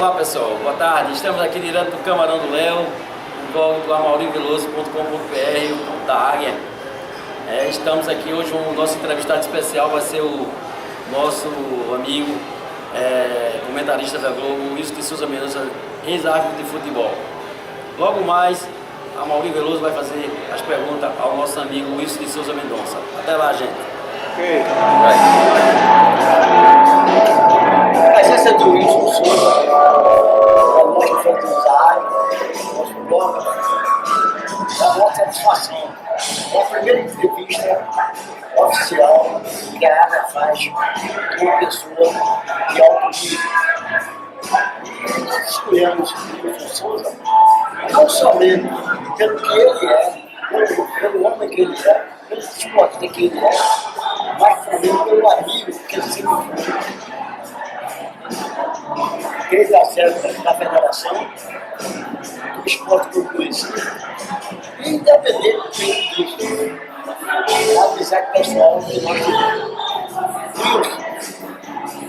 Olá pessoal, boa tarde. Estamos aqui direto do Camarão do Léo, no blog do amauriveloso.com.br, da Águia. Estamos aqui hoje, o nosso entrevistado especial vai ser o nosso amigo, comentarista da Globo, Wilson de Souza Mendonça, ex-árbitro de futebol. Logo mais, a Mauri Veloso vai fazer as perguntas ao nosso amigo Wilson de Souza Mendonça. Até lá, gente. Okay. A presença do Wilson de Souza, nós que fomos usar, nosso blog, dá uma satisfação. É a primeira entrevista oficial que a Águia faz com uma pessoa de alto nível. Nós escolhemos o Wilson Souza não somente pelo que ele é, pelo homem que ele é, pelo esporte que ele é, mas também pelo amigo que ele sempre foi. Desde a sede da federação, do esporte que eu conheci, e independente disso, a amizade pessoal que nós tivemos.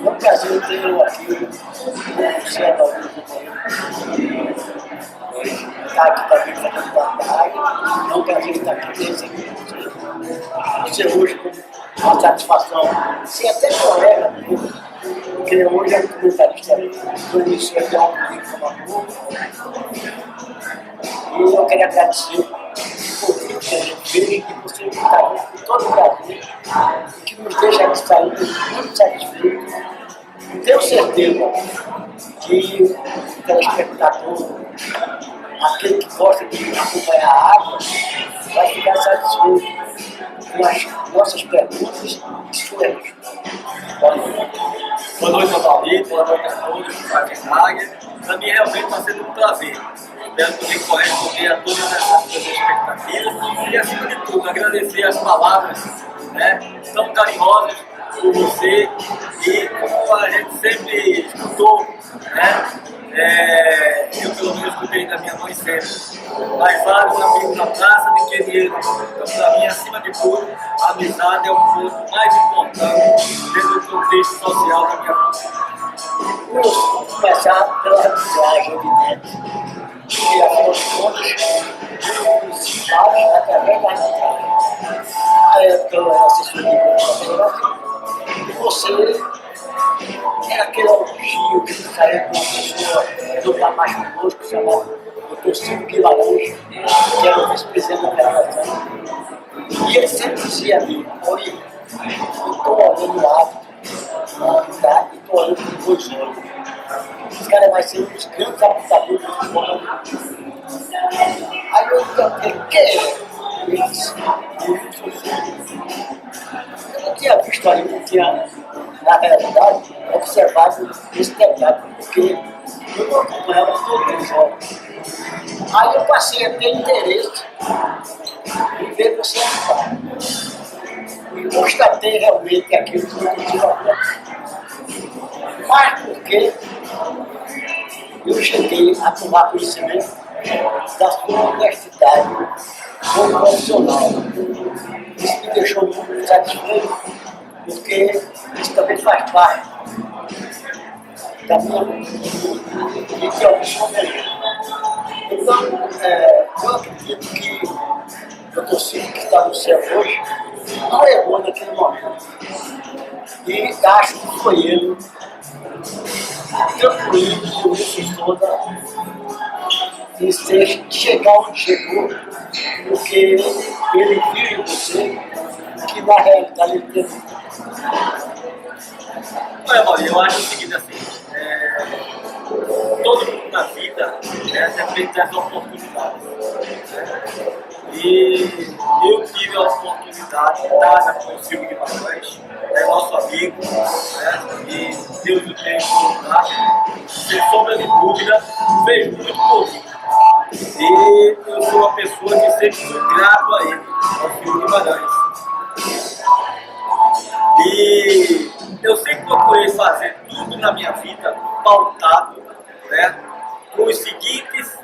É um prazer ter aqui, você é da está aqui também fazendo batalha, é um prazer estar aqui recebendo você hoje com uma satisfação, ser até colega, porque hoje é um comentarista do início de alto nível da Globo. E eu queria agradecer por tudo que a gente fez e você está aqui com todo o Brasil, que nos deixa aqui saindo muito satisfeitos. Tenho certeza que o telespectador, aquele que gosta de acompanhar a Águia, vai ficar satisfeito com as nossas perguntas e suas respostas. Boa noite, Valdir. Boa noite a todos que fazem Águia. Para mim, realmente está sendo um prazer. Espero poder corresponder a todas essas expectativas e, acima de tudo, agradecer as palavras tão carinhosas por você e como a gente sempre escutou, eu pelo menos escutei da minha mãe sempre, mas vários amigos na praça de que dinheiro. Então, para mim, acima de tudo, a amizade é o ponto mais importante dentro do contexto social da minha vida. Vamos começar pela arbitragem, evidente, que afinal de contas, o principal é através da arbitragem. Pela assessoria da federação, e você é aquele elogio que saiu com uma pessoa do está mais conosco, chamado Dr. Silvio Guimarães, que era o vice-presidente da federação. E ele sempre dizia a mim: Oi, eu estou olhando o hábito, e estou olhando com dois olhos. Esse cara vai ser um dos grandes aplicadores do futebol. Aí eu perguntei: quem é? Ele disse: eu não tinha visto ali, não tinha, na realidade, observado esse detalhe, porque eu não acompanhava todos os jogos. Aí eu passei a ter interesse em ver você atuar. E constatei realmente aquilo que eu tive a ver. Mas porque eu cheguei a tomar conhecimento da sua honestidade como profissional. Isso me deixou muito satisfeito, porque isso também faz parte da minha e que é o som mesmo. Então, eu acredito que o Dr. Silvio, que está no céu hoje, não errou naquele momento. E acho que foi ele, tranquilo, o Wilson Souza, em chegar onde chegou, porque ele viu em você que na realidade ele teve. Olha, Mauri, eu acho o seguinte assim, todo mundo na vida depende das oportunidades. E eu tive a oportunidade dada com o Silvio Guimarães, nosso amigo, e Deus o tenha em sem sombra de dúvida, fez muito por mim. E eu sou uma pessoa que sempre fui grato a ele, ao Silvio Guimarães. E eu sempre procurei fazer tudo na minha vida pautado com os seguintes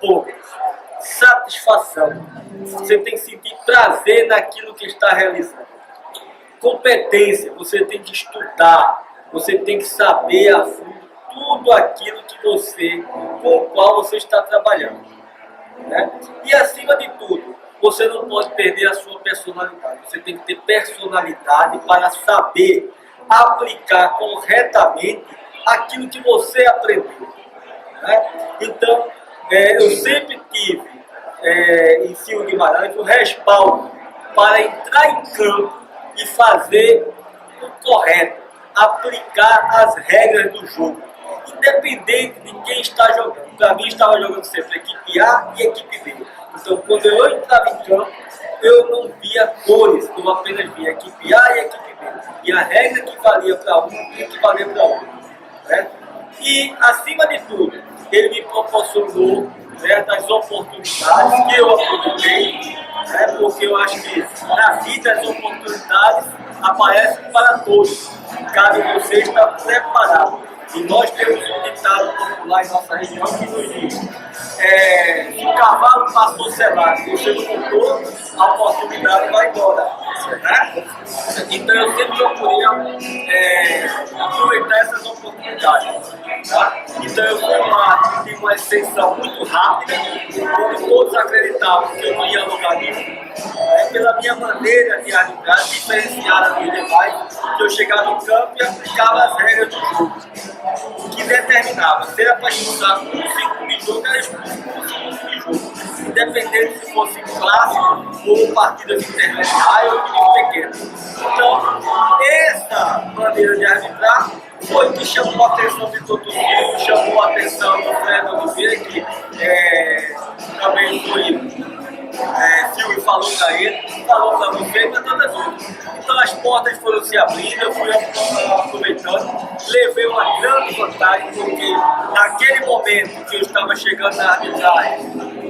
pontos. Satisfação. Você tem que sentir prazer naquilo que está realizando. Competência. Você tem que estudar. Você tem que saber a fundo tudo aquilo com o qual você está trabalhando. Né? E acima de tudo, você não pode perder a sua personalidade. Você tem que ter personalidade para saber aplicar corretamente aquilo que você aprendeu. Né? Então, eu sempre tive em Silvio Guimarães o respaldo para entrar em campo e fazer o correto, aplicar as regras do jogo, independente de quem está jogando. Para mim, estava jogando sempre equipe A e equipe B. Então, quando eu entrava em campo, eu não via cores, eu apenas via equipe A e equipe B. E a regra que valia para um tinha que valer para outro. Né? E, acima de tudo, ele me proporcionou das oportunidades que eu aproveitei, porque eu acho que na vida as oportunidades aparecem para todos. Cabe você estar preparado. E nós temos um ditado popular em nossa região que nos diz: se o cavalo passou selado e você não montou, a oportunidade vai embora. Né? Então eu sempre procurei aproveitar essas oportunidades. Tá? Então eu tive uma ascensão muito rápida, onde todos acreditavam que eu não ia lugar nenhum. Pela minha maneira de arbitrar, diferenciada dos demais, que eu chegava no campo e aplicava as regras do jogo, que determinava se era para expulsar com 5 de jogo, era expulso com 5 de jogo, independente se fosse clássico ou partidas intermediárias ou times pequenos. Então, essa maneira de arbitrar foi que chamou a atenção de todo mundo, chamou a atenção do Fred Oliveira, que também foi. Silvio falou para ele, falou para você, mas todas outras. Então as portas foram se abrindo, eu fui aproveitando, levei uma grande vantagem, porque naquele momento que eu estava chegando na arbitragem,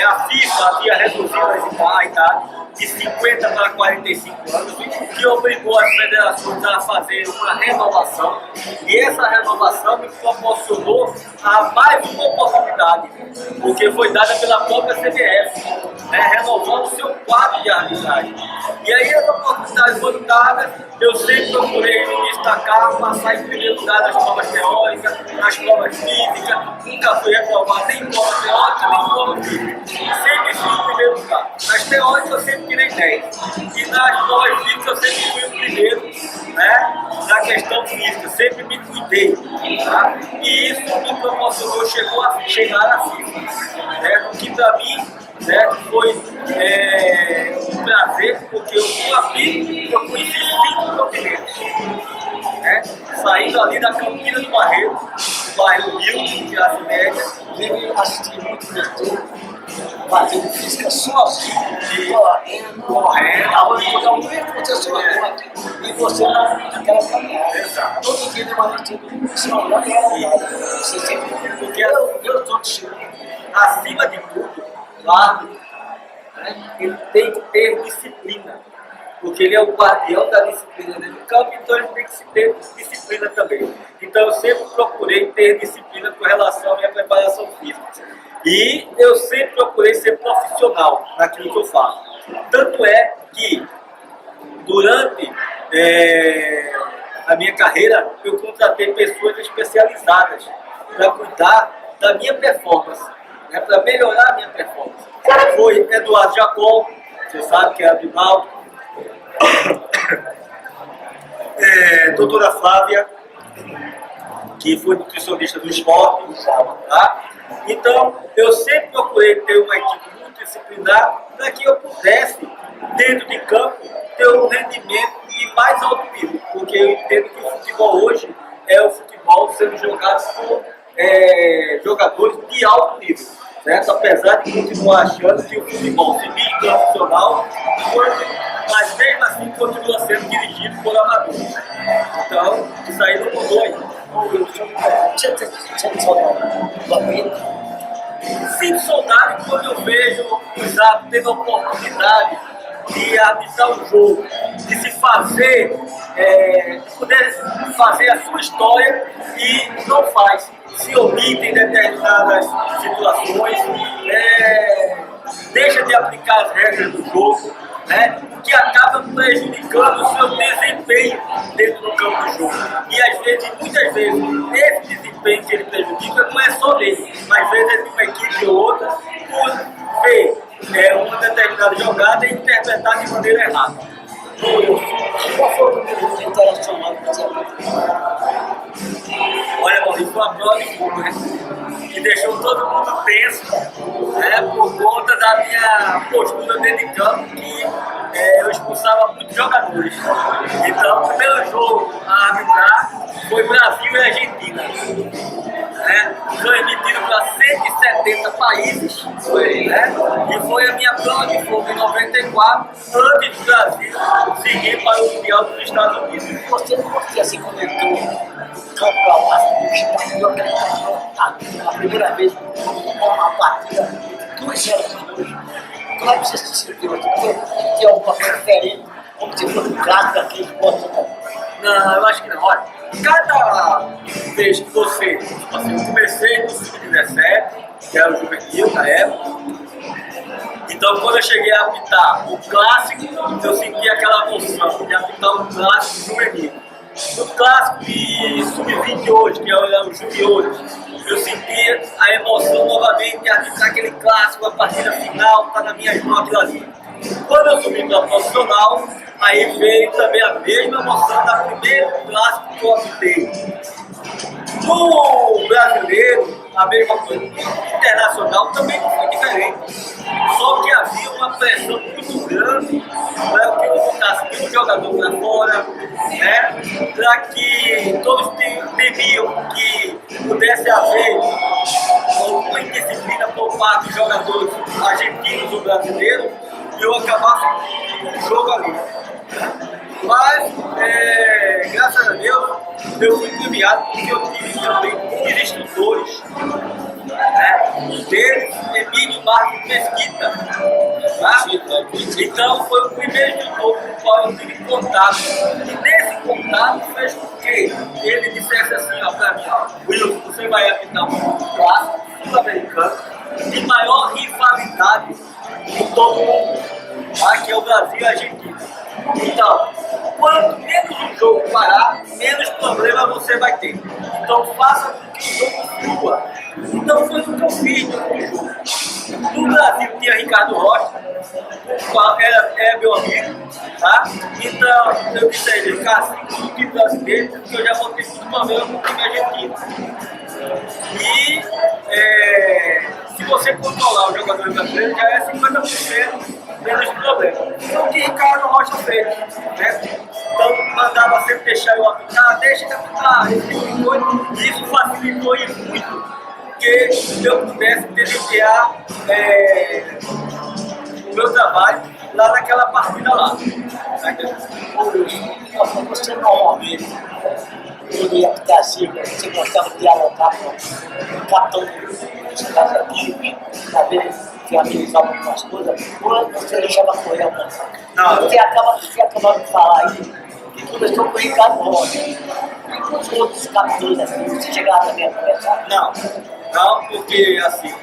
a FIFA havia reduzido a idade de 50 para 45 anos, que obrigou as federações a fazer uma renovação, e essa renovação me proporcionou a mais uma oportunidade, porque foi dada pela própria CBF, renovando o seu quadro de arbitragem. E aí as oportunidades foram dadas, eu sempre procurei me destacar, passar em primeiro lugar nas provas teóricas, nas provas físicas, nunca fui reprovado nem em prova teórica, nem em prova física. Sempre fui em primeiro lugar. Nas teóricas eu sempre tirei 10. E nas provas físicas eu sempre fui o primeiro, na questão física, sempre me cuidei. Tá? E isso me proporcionou, chegar à FIFA. O que para mim foi um prazer, porque eu fui aqui, eu conheci 5 continentes. Saindo ali da Campina do Barreiro, do bairro Rio, de classe média, Inclusive, assisti muito vídeo, fazendo física sozinho, correndo, aonde cada um vem aconteceu aqui, e você naquela caminhada. Todo dia de manhã, você não olha você sempre, porque eu estou te chamando. Acima de tudo, o árbitro, ele tem que ter disciplina, porque ele é o guardião da disciplina dentro do campo, então ele tem que ter disciplina também. Então eu sempre procurei ter disciplina com relação à minha preparação física. E eu sempre procurei ser profissional naquilo que eu faço. Tanto é que, durante a minha carreira, eu contratei pessoas especializadas para cuidar da minha performance, para melhorar a minha performance. Foi Eduardo Jacol, você sabe que é do Náutico, doutora Flávia, que foi nutricionista do esporte, tá? Então, eu sempre procurei ter uma equipe multidisciplinar para que eu pudesse, dentro de campo, ter um rendimento de mais alto nível, porque eu entendo que o futebol hoje é o futebol sendo jogado por jogadores de alto nível, certo? Apesar de continuar achando que o futebol se diz profissional, mas mesmo assim continua sendo dirigido por amadores. Então, isso aí não mudou ainda. Sinto saudade quando eu vejo os árbitros tendo a oportunidade de arbitrar um jogo, de se fazer, poder fazer a sua história e não faz. Se omite em determinadas situações, deixa de aplicar as regras do jogo, né, que acaba prejudicando o seu desempenho dentro do campo de jogo. E às vezes, muitas vezes, esse desempenho que ele prejudica não é só dele, mas às vezes é de uma equipe ou outra por ver uma determinada jogada e interpretar de maneira errada. Qual foi o primeiro internacional que você aplicou? Olha, Maurício, foi uma prova de fogo, né? Que deixou todo mundo tenso, né? Por conta da minha postura dentro de campo, que eu expulsava muitos jogadores. Então, o primeiro jogo a arbitrar foi Brasil e Argentina, né? Transmitido para 170 países, né? E foi a minha prova de fogo em 94, antes do Brasil seguir para o Mundial dos Estados Unidos. Você assim comentou o campo para o estádio lotado. A primeira vez uma partida de 2 horas depois. Como é que você se sentiu? Tem alguma coisa diferente? Como se fosse um clássico aqui de Portugal? Não, eu acho que não. Olha, cada vez que você, assim, eu comecei no sub-17, que era o juvenil na época, então quando eu cheguei a apitar o clássico, eu senti aquela emoção de apitar o clássico juvenil. No clássico de sub-20 hoje, que é o juniores, eu sentia a emoção novamente de arbitrar aquele clássico, a partida final, está nas minhas mãos aquilo ali. Quando eu subi para profissional, aí veio também a mesma emoção da primeira clássico que eu apitei. No brasileiro, a mesma coisa. Internacional também não foi diferente. Só que havia uma pressão muito grande para que eu botasse um jogador para fora, né? Para que todos temiam que pudesse haver uma indisciplina por parte dos jogadores argentinos ou brasileiros e eu acabasse com o jogo ali. Mas, graças a Deus, eu fui premiado porque eu tive também muitos instrutores. Um deles, Emílio Marcos Mesquita. Tá? Então, foi o primeiro instrutor com o qual eu tive contato. E nesse contato fez com que ele dissesse assim, ó, para mim, ó, Wilson, você vai apitar um clássico sul-americano de maior rivalidade de todo mundo, tá? Que é o Brasil e a Argentina. Então, quanto menos o jogo parar, menos problema você vai ter. Então, faça com que o jogo flua. Então, foi o que eu fiz no jogo. No Brasil tinha Ricardo Rocha, era meu amigo, tá? Então, eu disse a ele, cara, no time brasileiro, porque eu já vou ter muito problema com o time argentino. E se você controlar o jogador brasileiro, já é 50% menos problema. Então o que Ricardo Rocha fez, né? Então mandava sempre deixar eu apitar, deixa ele apitar, e isso facilitou muito, porque eu pudesse desempenhar o meu trabalho lá naquela partida lá. Você normalmente, ele ia apitar assim, você gostava de dialogar com o capitão dos caras aqui, para ver que amenizava algumas coisas, ou você deixava correr a mão? Não. Você acaba de falar aí, que começou com o Ricardo Rocha, e com os outros capitães assim, você chegava também a conversar? Não, porque assim,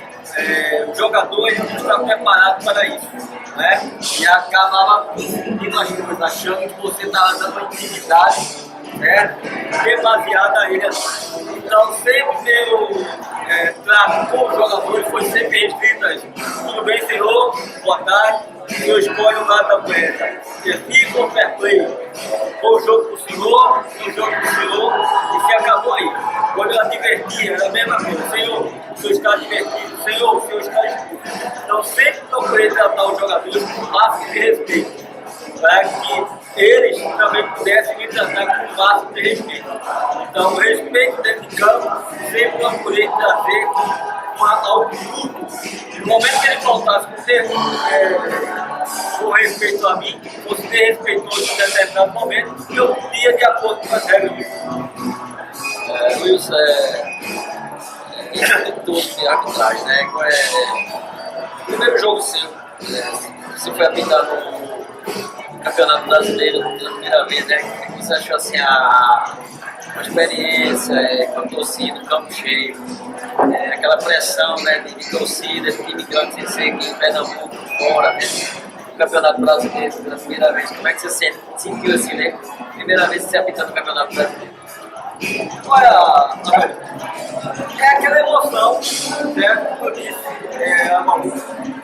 o jogador ele não está preparado para isso, né? E acabava confundindo as coisas, achando que você estava dando uma intimidade, né? Demasiada a ele. Então, sempre meu trato com os jogadores foi sempre restrito. Tudo bem, senhor? Boa tarde. Eu escolho o lado da moeda. Fica ou fair play? Ou o jogo pro senhor, ou o jogo pro senhor, e se acabou aí. Quando eu advertia, era a mesma coisa. Senhor, o senhor está divertido. Senhor, o senhor está expulso. Então, sempre procurei tratar os jogadores com o máximo de respeito, para que eles também pudessem me tratar com o máximo de respeito. Então, o respeito dentro de campo, sempre procurei trazer ao grupo. No momento que ele faltasse com respeito a mim, fosse respeitoso em determinado momento, eu ia de acordo com as regras. Wilson, diretor de arbitragem, né? Primeiro jogo seu, você foi apitado no Campeonato Brasileiro pela primeira vez, né? O que você achou assim, a experiência com a torcida, o campo cheio, aquela pressão, né, de torcida, de time grande, sem ser aqui em Pernambuco, fora, né? do Campeonato Brasileiro pela primeira vez? Como é que você sentiu assim, né? Primeira vez que você apita no Campeonato Brasileiro? Olha, é aquela emoção, certo? Como eu disse,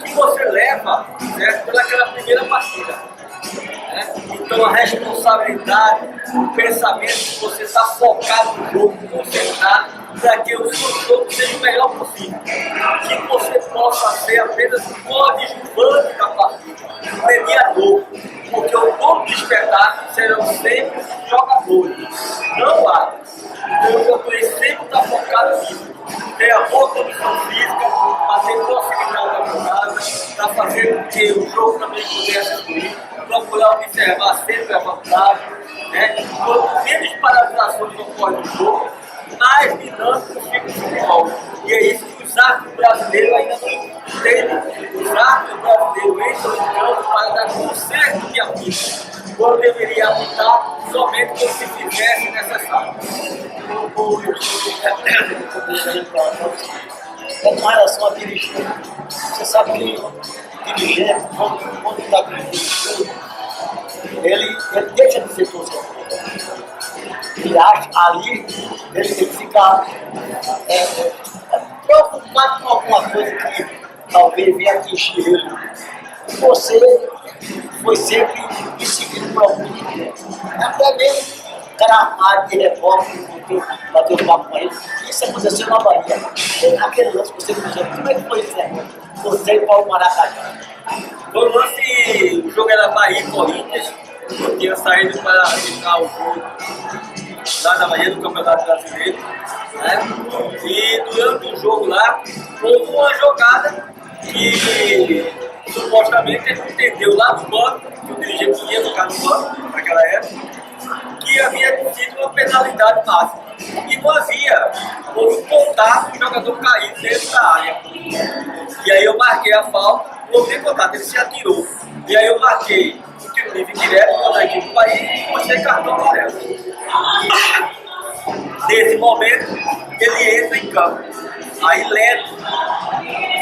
que você leva, certo? Pelaquela primeira partida. Né? Então a responsabilidade, o pensamento que você está focado no jogo, concentrado, para que o seu jogo seja o melhor possível. Que você possa ser apenas um coadjuvante da partida, um mediador. Porque o corpo de espetáculo serão sempre jogadores, não árbitros. Então o campeonato sempre está focado nisso. Ter a boa condição física, fazer proximidade da jogada, para fazer com que o jogo também pudesse fluir, procurar observar sempre a vantagem. Né? Quanto menos paralisações ocorrem no jogo, mais dinâmico fica o futebol. E é isso que os árbitros brasileiros ainda não entendem. Os árbitros brasileiros entram em campo para dar conserto de apito, quando deveria apitar somente quando se fizesse necessário. É com relação a dirigir. Você sabe que dirigente, quando está dirigindo, ele deixa de ser torcedor. Ele acha ali, ele fica preocupado com alguma coisa que talvez venha atingir ele. Você foi sempre perseguido por algum dinheiro. Até mesmo gramado de repórter, bateu o papo com ele. Isso aconteceu na Bahia. Aquele lance que você cruzou, como é que foi isso, né? Você e Paulo Maracajá. No lance, o jogo era Bahia e Corinthians. Eu tinha saído para arbitrar o jogo lá na Bahia do Campeonato Brasileiro. Né? E durante o jogo lá, houve uma jogada que supostamente ele entendeu lá no banco, que o dirigente ia ficar no banco naquela época, que havia sido uma penalidade máxima. E não havia, houve um contato, o jogador caiu dentro da área. E aí eu marquei a falta, não houve nem contato, ele se atirou. E aí eu marquei o tiro livre direto contra a equipe do país e mostrei cartão amarelo. Nesse momento, ele entra em campo. Aí Leto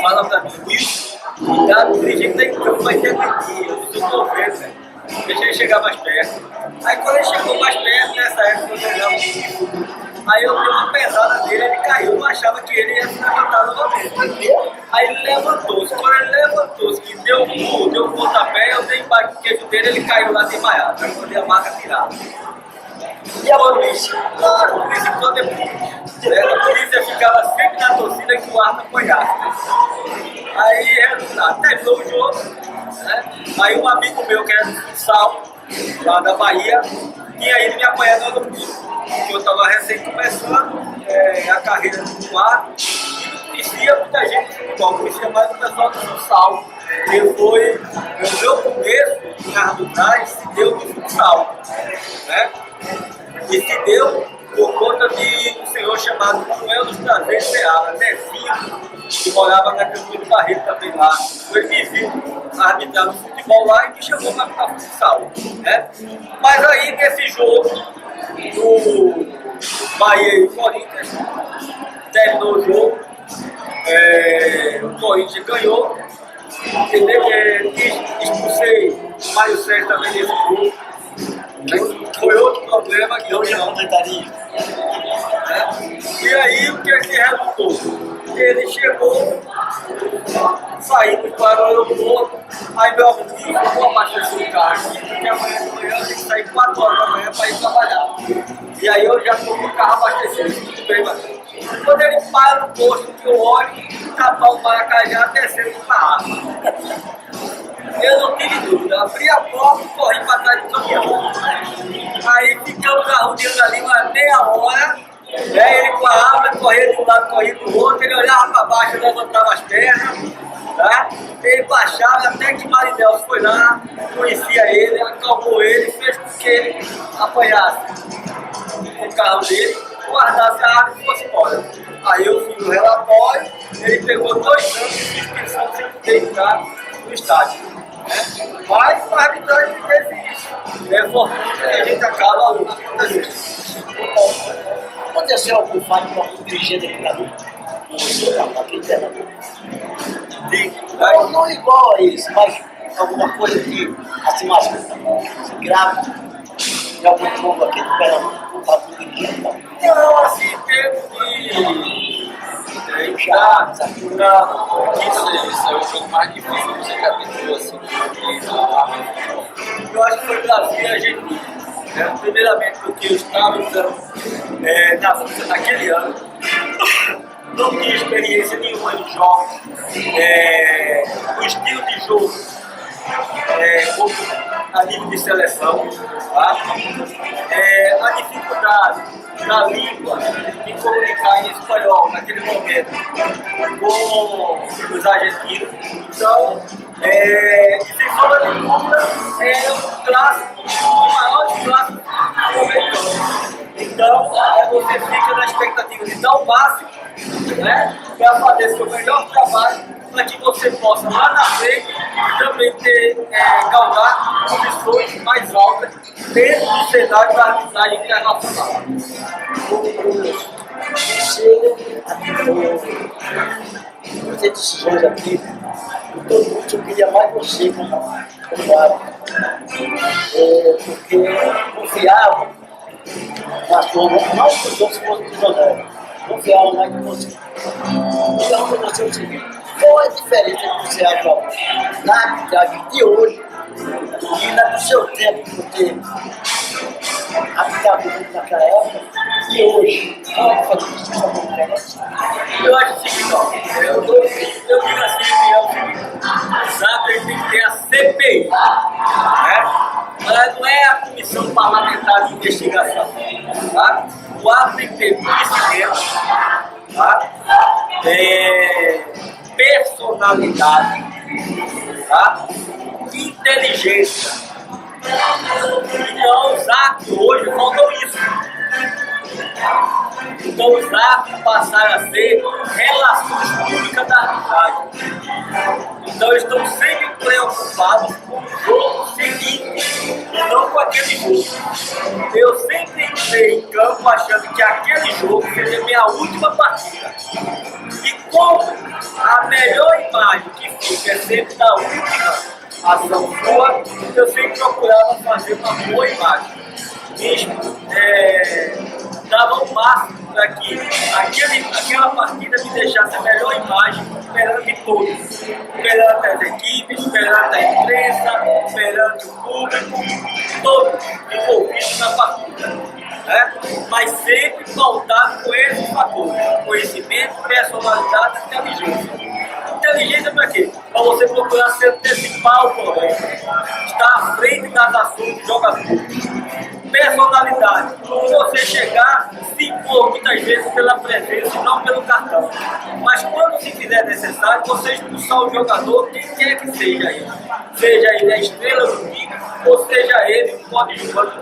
fala pra mim, Wilson, cuidado, o dirigente tá em campo, vai ter mentir. Eu estou vendo, velho. Deixa ele chegar mais perto. Aí quando ele chegou mais perto, nessa época eu jogava aí eu dei uma pesada dele, ele caiu, eu achava que ele ia se levantar novamente. Aí ele levantou-se, quando ele levantou-se, que deu um pontapé, eu dei embaixo do queijo dele, ele caiu lá desmaiado, aí eu dei a marca tirada. E a polícia? Claro, a polícia quando a polícia ficava sempre na torcida que o árbitro apanhasse. Aí, resultado, terminou o jogo, né? Aí um amigo meu que era do futsal, lá da Bahia, tinha ido me apanhar no domingo. Eu estava recém começando a carreira no árbitro e não conhecia muita gente do futebol, conhecia mais o pessoal do futsal. E foi o meu começo na arbitragem se deu no futsal, né? E se deu por conta de um senhor chamado Manuel dos Prazeres Seara, Nezinho, que morava na Campina do Barreto também lá. Ele me viu arbitrar no futebol lá e me chamou para ficar futsal, né? Mas aí nesse jogo do Bahia e Corinthians, terminou o jogo, o Corinthians ganhou, expulsei o Mário Sérgio também nesse jogo. Foi outro problema que eu já comentaria. E aí o que é que resultou? Ele chegou, saímos para o aeroporto, aí meu amigo vou abastecer o carro aqui, porque amanhã de manhã eu tenho que sair 4 horas da manhã para ir trabalhar. E aí eu já estou com o carro abastecido, tudo bem, mas quando ele para no posto que eu olho, tapar o Maracajá descendo para a água. Eu não tive dúvida, abri a porta e corri para trás do caminhão. Aí ficamos arrudando ali uma meia hora, ele com a água, corria de um lado, corria do outro, ele olhava para baixo, levantava as pernas, tá? Ele baixava até que Marinel foi lá, conhecia ele, acalmou ele, fez com que ele apanhasse o carro dele, guardasse a água e fosse embora. Aí eu fui no relatório, ele pegou 2 anos de suspensão sem poder entrar no estádio. Mas o arbitragem fez isso. É fortuna que a gente acaba acontecendo. Aconteceu algum fato com algum dirigente aqui na luta? Não, aqui em Pernambuco. Não igual a isso, mas alguma coisa que, assim, mais grave, de algum jogo aqui do Pernambuco, para tudo aqui, Não, assim, em termos de Chaves, não, isso é o jogo mais difícil que você já tentou, assim, eu acho que foi Brasília, a gente, primeiramente, porque eu estava na França naquele ano, não tinha experiência nenhuma em jogos, o estilo de jogo, a nível de seleção, tá? A dificuldade da língua de comunicar em espanhol naquele momento com os argentinos. Então, sem sombra de dúvida, é um clássico, o maior clássico do momento. Então, você fica na expectativa de dar o máximo, né, para fazer seu melhor trabalho, para que você possa lá na frente também galgar condições mais altas dentro do cenário da arbitragem internacional. Você decisões aqui, todo mundo eu queria mais você como árbitro, porque eu confiava na sua, não que os outros fossem desonestos, confiava mais em você. Então, para você é o seguinte, qual é a diferença que você acha na arbitragem de hoje e na do seu tempo que você aplicava naquela época e hoje? Qual é a diferença? Eu acho o seguinte, eu digo assim, o SAP tem que ter a CPI, né? Mas não é a Comissão Parlamentar de Investigação, tá? O árbitro tem que ter conhecimento, tá? Personalidade, tá? Inteligência. Então, os árbitros hoje faltam isso. Então, os árbitros passaram a ser relações públicas da arbitragem. Então, eles estão sempre preocupados com o jogo seguinte e não com aquele jogo. Eu sempre entrei em campo achando que aquele jogo seria minha última partida. E como a melhor imagem que fica é sempre da última ação sua, eu sempre procurava fazer uma boa imagem. Mesmo dava o máximo para que aquela partida me deixasse a melhor imagem perante todos, perante as equipes, perante a imprensa, perante o público, todos envolvidos na partida. Né? Mas sempre pautado com esses fatores: conhecimento, personalidade e inteligência. Inteligência para quê? Para você procurar se antecipar o problema, estar à frente das ações do jogador. Personalidade, você chegar, se impor muitas vezes pela presença e não pelo cartão. Mas quando se fizer necessário, você expulsar o jogador, quem quer que seja ele. Seja ele a estrela do time, ou seja ele o coadjuvante.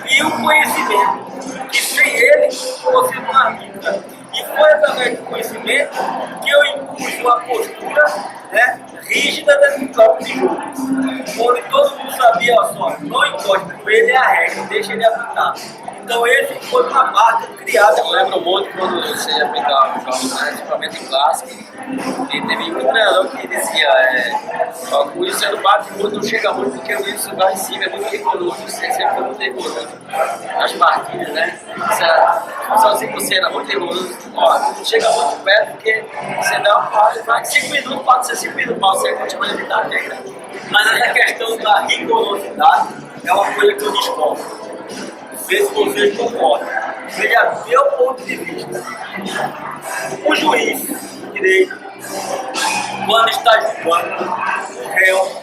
E o conhecimento, que sem ele você não arbitra. E foi através do conhecimento que eu impus uma postura, né, rígida dentro do campo de jogo. Onde todo mundo sabia, olha só, não encosta com ele, é a regra, deixa ele apitar. Então esse foi uma marca criada. Eu lembro muito quando você ia apitar os jogos, né, principalmente em clássico, e teve um treinador que dizia, o Wilson não bate muito, não chega muito, porque o Wilson vai em cima, é muito rigoroso, você sempre foi muito rigoroso nas partidas, né? Só assim que você era muito rigoroso, não chega muito perto, porque você dá vai 5 minutos, pode ser 5 minutos, mas você continua a evitar a regra. Mas essa questão da rigorosidade é uma coisa que eu discordo. Não sei se vocês concordam. Veja, meu ponto de vista. O juiz de direito, quando está julgando o réu,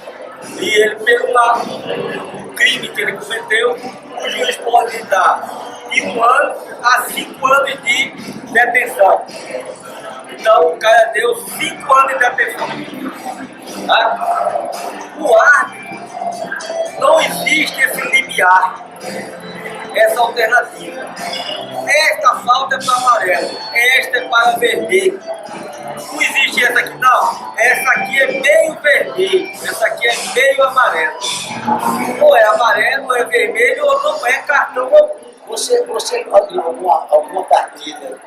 e ele, pelo crime que ele cometeu, o juiz pode dar de 1 ano a 5 anos de detenção. Então o cara deu 5 anos de detenção. Tá? O árbitro, não existe esse limiar, essa alternativa. Esta falta é para amarelo, esta é para vermelho. Não existe essa aqui, não. Essa aqui é meio vermelho, essa aqui é meio amarelo. Ou é amarelo, ou é vermelho, ou não é cartão algum. Você viu alguma partida?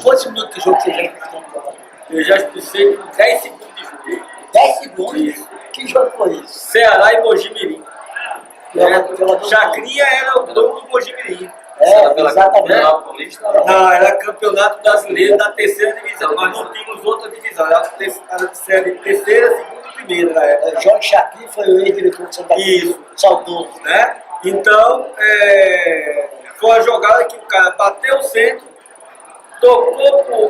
Quantos minutos de jogo você já expulsou? Eu já expulsei 10 segundos de jogo. 10 segundos. Que jogo foi isso? Ceará e Mojimirim. Jogador- Chacrinha era o dono do Mojimirim. Exatamente. Não, era campeonato brasileiro da terceira divisão. Nós não tínhamos outra divisão. Era a terceira, segunda e primeira na época. Jorge Chacrinha foi o ex-diretor de Santa Cruz. Isso. Saudoso. Né? Então, foi uma jogada que o cara bateu o centro, tocou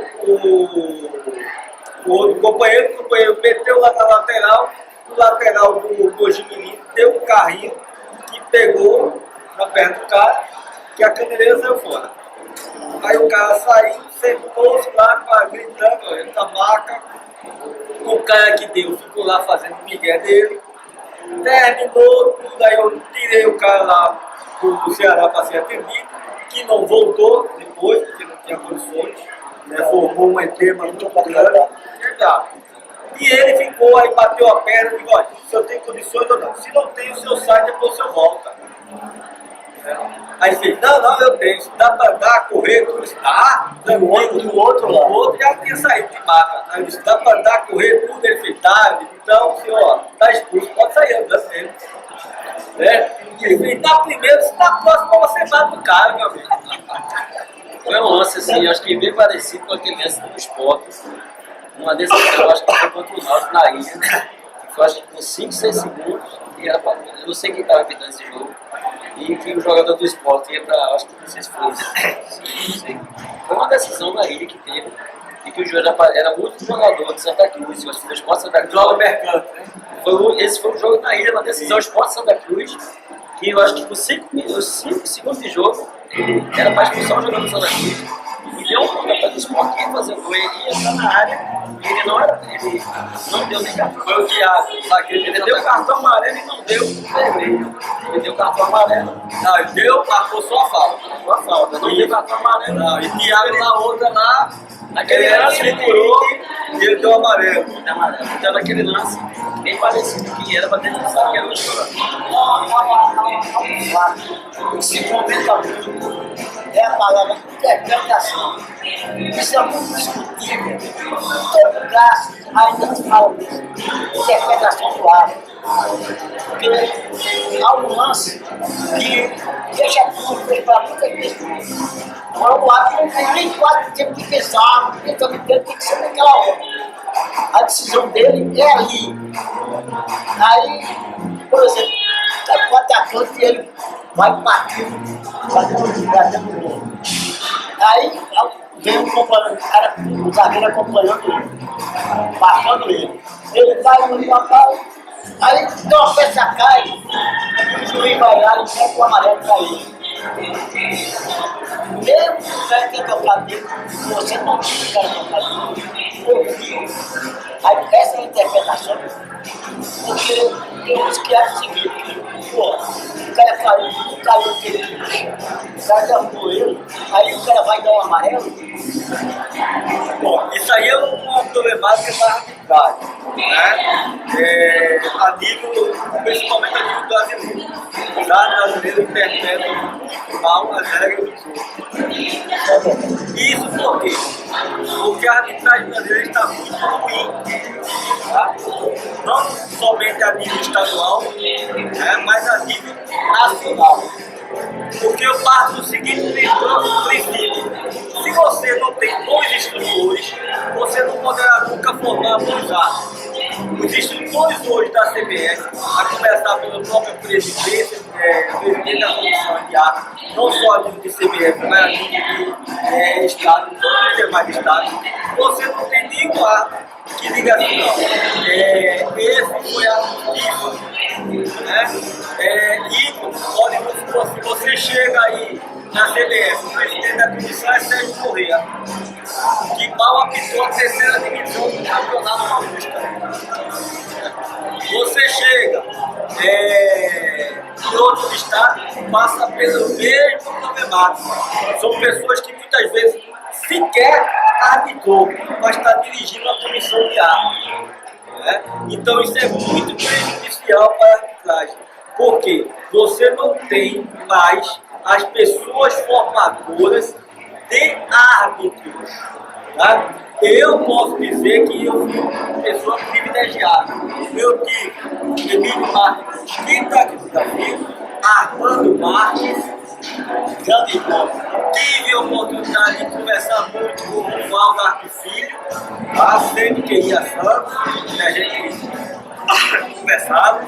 o outro companheiro, o companheiro meteu lá na lateral, o lateral do Mojimirim deu um carrinho que pegou na perna do cara, que a caneleira saiu fora. Aí o cara saiu, sentou-se lá, gritando, ele tá maca. O cara que deu ficou lá fazendo o migué dele. Terminou tudo, aí eu tirei o cara lá do Ceará para ser atendido, que não voltou depois, porque não tinha condições, né? Formou um edema muito grande. E ele ficou, aí bateu a perna e disse, olha, se eu tenho condições ou não. Se não tem, o senhor sai, depois o senhor volta. Aí ele disse, não, eu tenho. Se dá para andar, correr, tudo isso. Do outro lá. O outro já tinha saído de maca. Aí ele disse, dá para andar, correr, tudo. Ele fez, então, senhor, está expulso, pode sair andando dele. Né? Ele fez, dá primeiro, se dá próximo, você mata o cara, meu amigo. Foi um lance assim, acho que bem parecido com aquele lance do Sport. Uma decisão, eu acho que foi contra o Náutico na ilha. Eu acho que com 5, 6 segundos, e era, eu não sei quem estava pitando esse jogo, e que o jogador do Sport ia para, acho que não sei se foi isso, não sei. Foi uma decisão na ilha que teve, e que o juiz era muito jogador de Santa Cruz, eu acho que foi o Sport Santa Cruz. Joga mercante, né? Esse foi um jogo na ilha, uma decisão Sport Santa Cruz, que eu acho que por 5 segundos de jogo, ele era para expulsar o jogador do Santa Cruz. E deu um pontapé do Sport, ia fazer o gol, ele ia entrar na área, e ele não deu nem cartão. Foi o Thiago, Ele deu cartão amarelo e não deu vermelho. Ele deu cartão amarelo, não, ele deu, marcou só a falta. só a falta. Não deu cartão amarelo, Não, e Thiago na outra lá, Naquele ele lance segurou e ele deu amarelo. deu amarelo. Então naquele lance, bem parecido que era para ter pensado que era o jogador. Se comenta muito é a palavra interpretação. Isso é muito discutível. Todo lugar ainda se fala disso. Interpretação do árbitro. Porque há um lance que deixa dúvidas para muitas pessoas. Agora o árbitro não tem nem 4 tempos de pensar, porque também tem que ser naquela hora. A decisão dele é ali. Aí, por exemplo, o atacante ele vai partindo, batendo o gol. Aí vem um companheiro, o zagueiro acompanhando ele, marcando ele. Ele vai no papai, aí dá uma peça cai, e o juiz vai lá e pega o amarelo para ele. Mesmo que o cara tenha tocado dele, você não tinha o cara tocado dele. Ouviu. Aí essa é a interpretação, porque tem uns que acham o seguinte, pô, o cara caiu aquele o cara derrubou ele, aí o cara vai dar um amarelo. Bom, isso aí é uma problemática da arbitragem, né? A nível, principalmente a nível brasileiro. O brasileiro interpreta muito mal as regras do jogo. Isso por quê? Porque a arbitragem brasileira está muito ruim. Tá? Não somente a nível estadual, né, mas a nível nacional. Porque eu parto do seguinte princípio: se você não tem bons instrutores, você não poderá nunca formar bons árbitros. Os instrutores hoje da CBF, a começar pelo próprio presidente da comissão de árbitros, não só a nível de CBF, mas a nível de Estado, todos os demais estados, você não tem nenhum árbitro que diga assim, não, esse foi a justiça, né? E pode, se você chega aí na CBF, o presidente da comissão é Sérgio Corrêa, que mal apitou a terceira divisão do Campeonato Paulista. Você chega em outro estado, passa pelo mesmo problemático. São pessoas que muitas vezes sequer arbitrou, mas está dirigindo a comissão de árbitros. Né? Então isso é muito prejudicial para a arbitragem, porque você não tem mais as pessoas formadoras de árbitros. Tá? Eu posso dizer que eu fui uma pessoa privilegiada. Eu tive Emílio Marques Mesquita, aqui do Brasil, Armando Marques, grande irmão. Tive a oportunidade de conversar muito com o Romualdo Arco Filho, tá? Sempre que ia a Santos, e a gente conversava.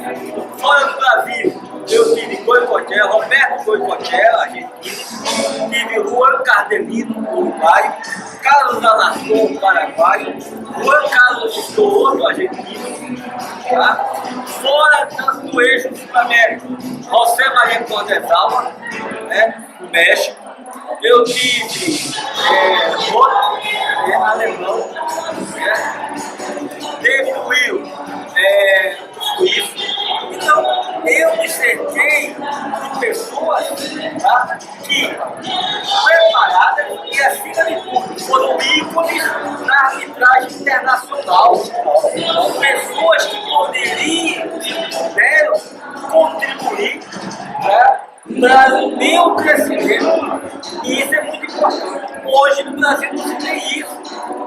Fora do Brasil, eu tive Goicoechea, Roberto Goicoechea, argentino, tive Juan Cardelino, Uruguai, Carlos Alarcón, paraguaio, Juan Carlos Estorro, argentino, tá? Fora do eixo sul-américo, José Maria Cordesalva, né, do México. Eu tive outro alemão, né? David Will, suíço. Então, eu me cerquei de pessoas, tá, que preparadas e, acima de tudo, foram ícones na arbitragem internacional. Pessoas que poderiam e puderam contribuir, né, para o meu crescimento, e isso é muito importante. Hoje no Brasil não se tem isso.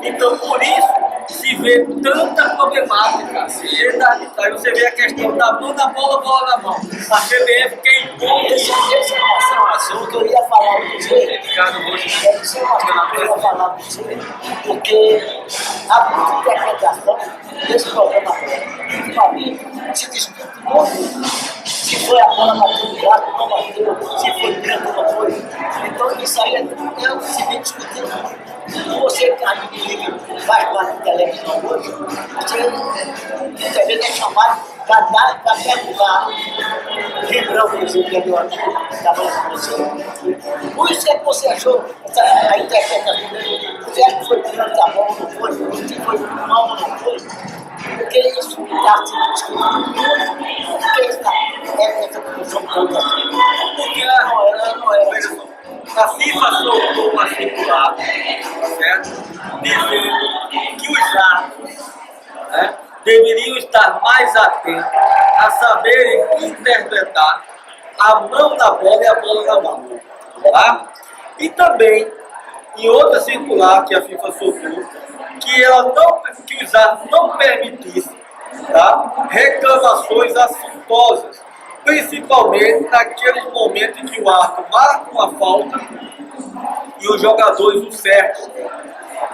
Então, por isso, se vê tanta problemática dentro da arbitragem. Você vê a questão da mão na bola, bola na mão. A CBF quem impõe. Esse é um assunto que eu ia falar com você. Ricardo, hoje, Esse é um assunto que eu ia falar com você, porque a muita interpretação desse programa principalmente se discute muito. Se foi a bola bateu no gato, não bateu, se foi branco, não foi. Então isso aí se vem discutindo. Você que faz parte da televisão hoje, você muitas vezes é chamado para perguntar. Ribrão, por exemplo, que é meu amigo, trabalha com você. Por isso é que você achou a interpretação dele. Você acha que foi pegando da bola, não foi? Se foi mal, não foi? Porque isso está se discutindo muito. Porque essa discussão toda assim. porque não é. Veja só, a FIFA soltou uma circular, certo? Dizendo que os árbitros, né, deveriam estar mais atentos a saberem interpretar a mão na bola e a bola na mão. Tá? E também, em outra circular que a FIFA soltou, que os árbitros não permitissem, tá, reclamações assuntosas, principalmente naqueles momentos em que o árbitro marca uma falta e os jogadores o cercam.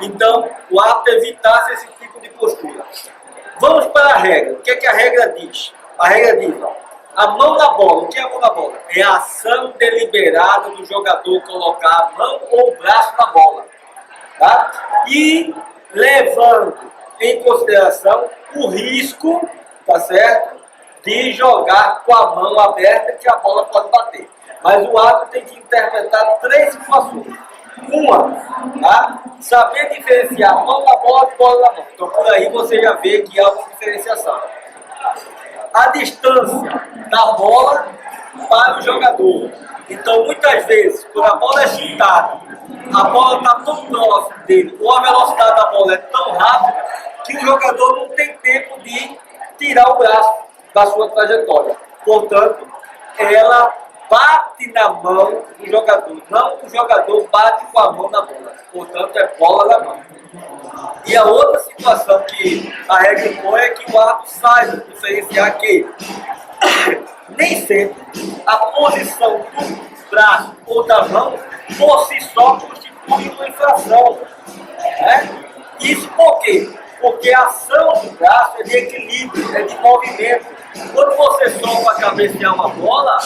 Então, o árbitro evitasse esse tipo de postura. Vamos para a regra. O que é que a regra diz? A regra diz, ó, a mão na bola. O que é a mão na bola? É a ação deliberada do jogador colocar a mão ou o braço na bola. Tá? E levando em consideração o risco, tá certo, de jogar com a mão aberta, que a bola pode bater. Mas o árbitro tem que interpretar três situações. Uma, tá? Saber diferenciar mão na bola e bola na mão. Então por aí você já vê que há uma diferenciação. A distância da bola para o jogador. Então muitas vezes, quando a bola é chutada, a bola está tão próxima dele, ou a velocidade da bola é tão rápida, que o jogador não tem tempo de tirar o braço da sua trajetória. Portanto, ela bate na mão do jogador, não o jogador bate com a mão na bola. Portanto, é bola na mão. E a outra situação que a regra impõe é que o árbitro saiba diferenciar que nem sempre a posição do braço ou da mão por si só constitui uma infração. Né? Isso por quê? Porque a ação do braço é de equilíbrio, é de movimento. Quando você solta para cabecear uma bola,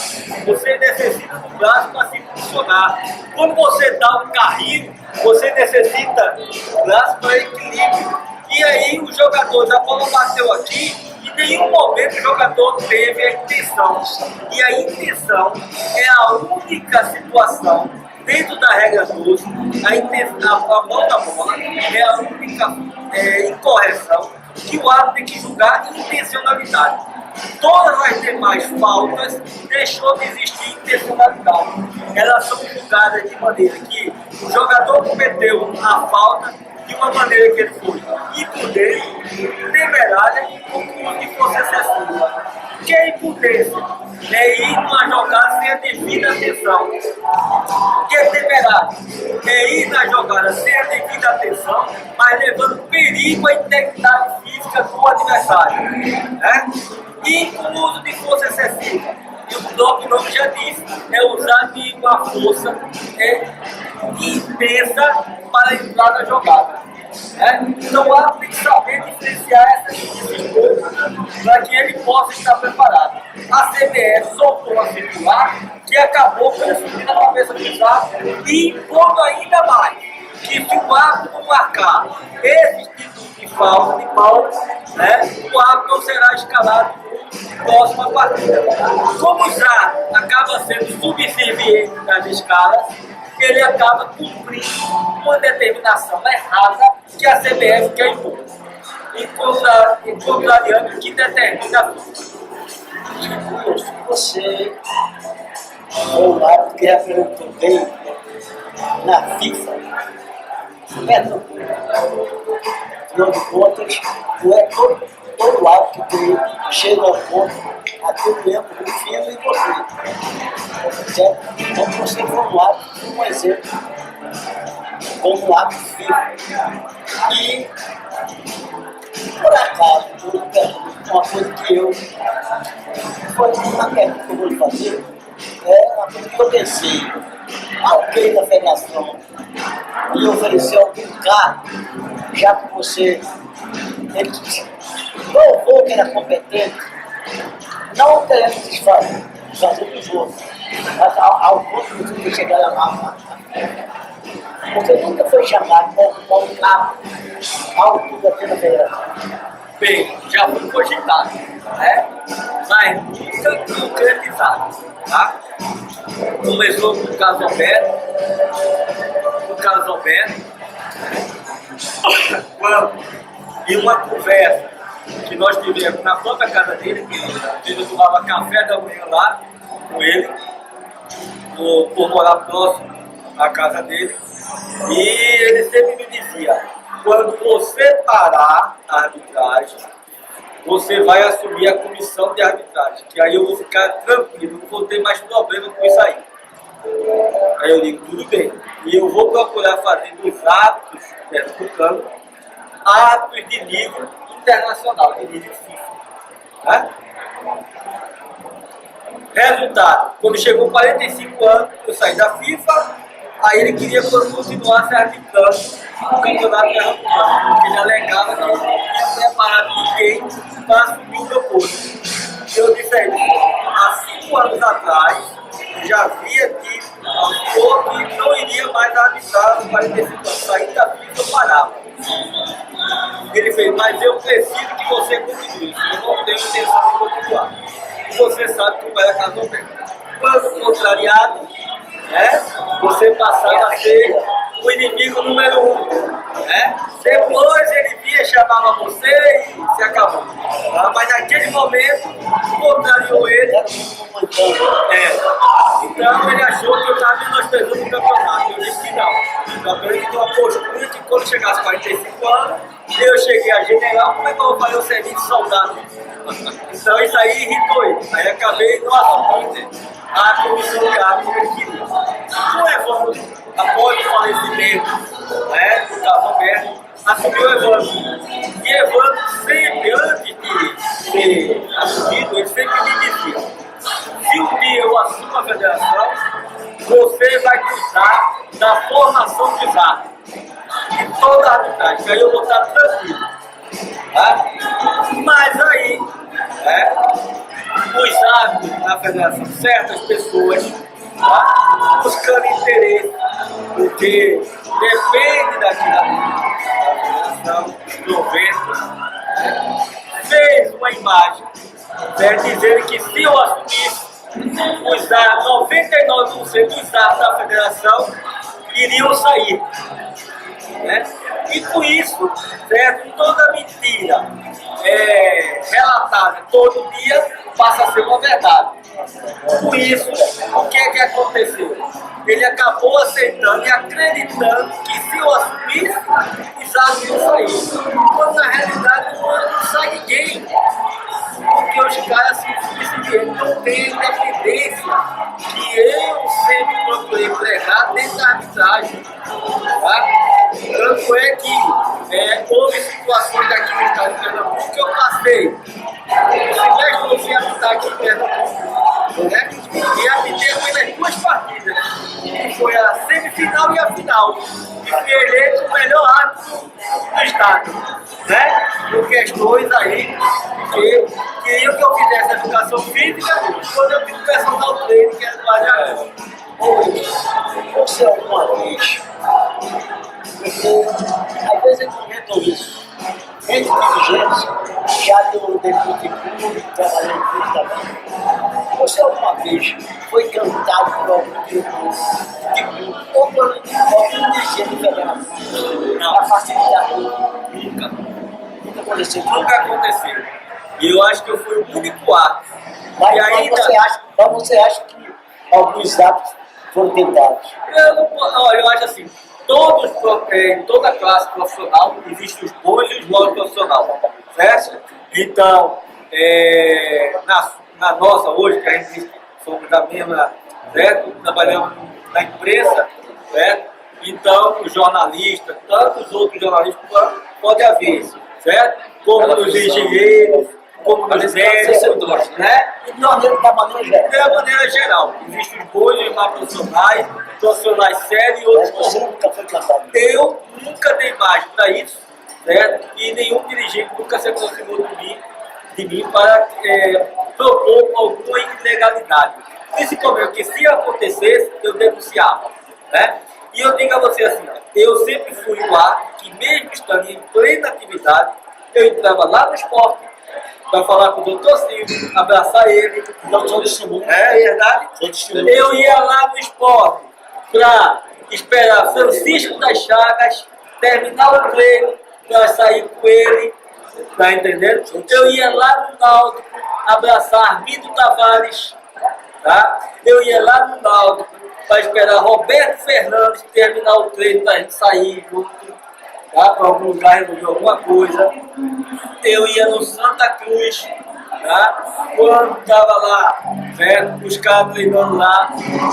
você necessita do braço para se funcionar. Quando você dá um carrinho, você necessita do braço para equilíbrio. E aí o jogador, a bola bateu aqui, e em nenhum momento o jogador teve a intenção. E a intenção é a única situação, dentro da regra 12, a mão da bola é a única incorreção que o árbitro tem que julgar intencionalidade. Todas as demais faltas deixou de existir intencionalidade. Elas são julgadas de maneira que o jogador cometeu a falta de uma maneira que ele foi imprudente, temerária ou que fosse excessiva. Quem pudesse ir numa jogada sem a devida atenção. Que é temerário ir na jogada sem a devida atenção, mas levando perigo à integridade física do adversário. Né? E com o uso de força excessiva. E o próprio nome já disse, é usar de uma força intensa para entrar na jogada. Então o árbitro tem que saber diferenciar esses coisas para que ele possa estar preparado. A CBF soltou uma circular que acabou por subir na cabeça do árbitro e impondo ainda mais que se o árbitro não marcar esse tipo de falta, de falta, o árbitro não será escalado na próxima partida. Como o Zá acaba sendo subserviente nas escalas, ele acaba cumprindo uma determinação errada que a CBF quer impor, e contrariando o que determina a FIFA. Se você for um árbitro que representou bem na FIFA, é tranquilo. Afinal de contas, não é todo árbitro que chega ao ponto aqui mesmo, no fim e você. Certo? Então, você for um árbitro, um exemplo, como um árbitro FIFA. E, por acaso, uma coisa que eu. Foi uma pergunta que eu vou lhe fazer, uma coisa que eu pensei. Alguém da federação lhe ofereceu algum cargo, já que você. Ele provou que era competente, não querendo desfazer dos outros, mas ao ponto de chegar lá. Você nunca foi chamado para um cargo alto daquela federação. Bem, já foi cogitado, mas nunca concretizado. Tá? Começou com o caso Alberto, quando em uma conversa que nós tivemos na própria casa dele, que eu tomava café da manhã lá com ele, por morar próximo à casa dele, e ele sempre me dizia: quando você parar a arbitragem, você vai assumir a comissão de arbitragem, que aí eu vou ficar tranquilo, não vou ter mais problema com isso aí. Aí eu digo: tudo bem, e eu vou procurar fazer dos árbitros pernambucanos árbitros de nível internacional, de nível FIFA. Resultado: quando chegou 45 anos, eu saí da FIFA, aí ele queria que eu continuasse arbitrando o campeonato pernambucano, porque ele alegava que eu não tinha preparado ninguém para assumir o meu posto. Eu disse a ele: há 5 anos atrás, eu já havia dito ao senhor que não iria mais arbitrar os 45 anos, saí da FIFA, eu parava. Ele fez: mas eu preciso que você continue, eu não tenho intenção de continuar. E você sabe como era a casa aberta. Quando contrariado, você passava a ser o inimigo número 1. Depois ele via, chamava você e se acabou. Mas naquele momento, contrariou ele. Então ele achou que eu estava menosprezando o campeonato. Eu disse que não. Eu aprendi uma postura que quando chegasse 45 anos, eu cheguei a general, como é que eu vou fazer o serviço de soldado? Então isso aí irritou ele. Aí acabei não assumindo a comissão de árbitros que ele queria. O Evandro, após o falecimento do caso Alberto, assumiu o Evandro. E Evandro sempre, antes de ser assumido, ele sempre me dizia: se um dia eu assumo a federação, você vai cuidar da formação dos árbitros, de toda a arbitragem, que aí eu vou estar tranquilo. Mas aí, os árbitros da federação, certas pessoas, buscando interesse, porque depende daquela federação, dos governos, fez uma imagem, dizendo que se eu assumisse, os árbitros, 99% dos árbitros da federação iriam sair. E com isso, toda mentira relatada todo dia passa a ser uma verdade. Com isso, o que é que aconteceu? Ele acabou aceitando e acreditando que se eu assumisse, os árbitros iam sair. Quando na realidade não sai ninguém. Porque porque os caras não têm independência que eu sempre procurei pregar dentro da arbitragem. Tá? Tanto é que houve situações aqui no estado de Pernambuco que eu passei. Eu fui habitar aqui em Pernambuco, né? E habitei pelas duas partidas, né? Que foi a semifinal e a final. E fui eleito o melhor árbitro do estado, né? Por questões aí que queriam que eu fizesse educação física quando eu fiz o personal training, que era do Ariané. Você alguma vez, porque às vezes eles comentam isso, entre dirigentes, já do debut de público, trabalhando em público também. Você alguma vez foi cantado por algum diretor de público ou por algum dirigente federal? Não. Para facilitar tudo? Nunca. Nunca aconteceu. Nunca aconteceu. E eu acho que eu fui o único ato. Mas, E ainda... você acha que alguns atos foram tentados? Eu acho assim, em toda classe profissional existem os bons e os maus profissionais, certo? Então, na nossa hoje, que a gente somos da mesma, certo? Trabalhamos na imprensa, certo? Então, os jornalistas, tantos outros jornalistas podem haver, certo? Como nos engenheiros, como nos médicos, né? Da maneira geral. Da maneira geral, existem os bons e os maus profissionais sérios e outros. Mas você nunca foi cantado. Eu nunca dei mais para isso, certo? E nenhum dirigente nunca se aproximou de mim para propor alguma ilegalidade. Principalmente porque se acontecesse, eu denunciava, né? E eu digo a você assim, eu sempre fui lá que mesmo estando em plena atividade, eu entrava lá no esporte, para falar com o doutor Silvio, abraçar ele. Doutor Silvio. É verdade? Eu ia lá no esporte para esperar Francisco das Chagas terminar o treino para sair com ele, tá entendendo? Eu ia lá no Náutico abraçar Armindo Tavares, tá? Eu ia lá no Náutico para esperar Roberto Fernandes terminar o treino para a gente sair junto, tá? Para algum lugar resolver alguma coisa. Eu ia no Santa Cruz, tá? Quando estava lá, certo? Os caras treinando lá.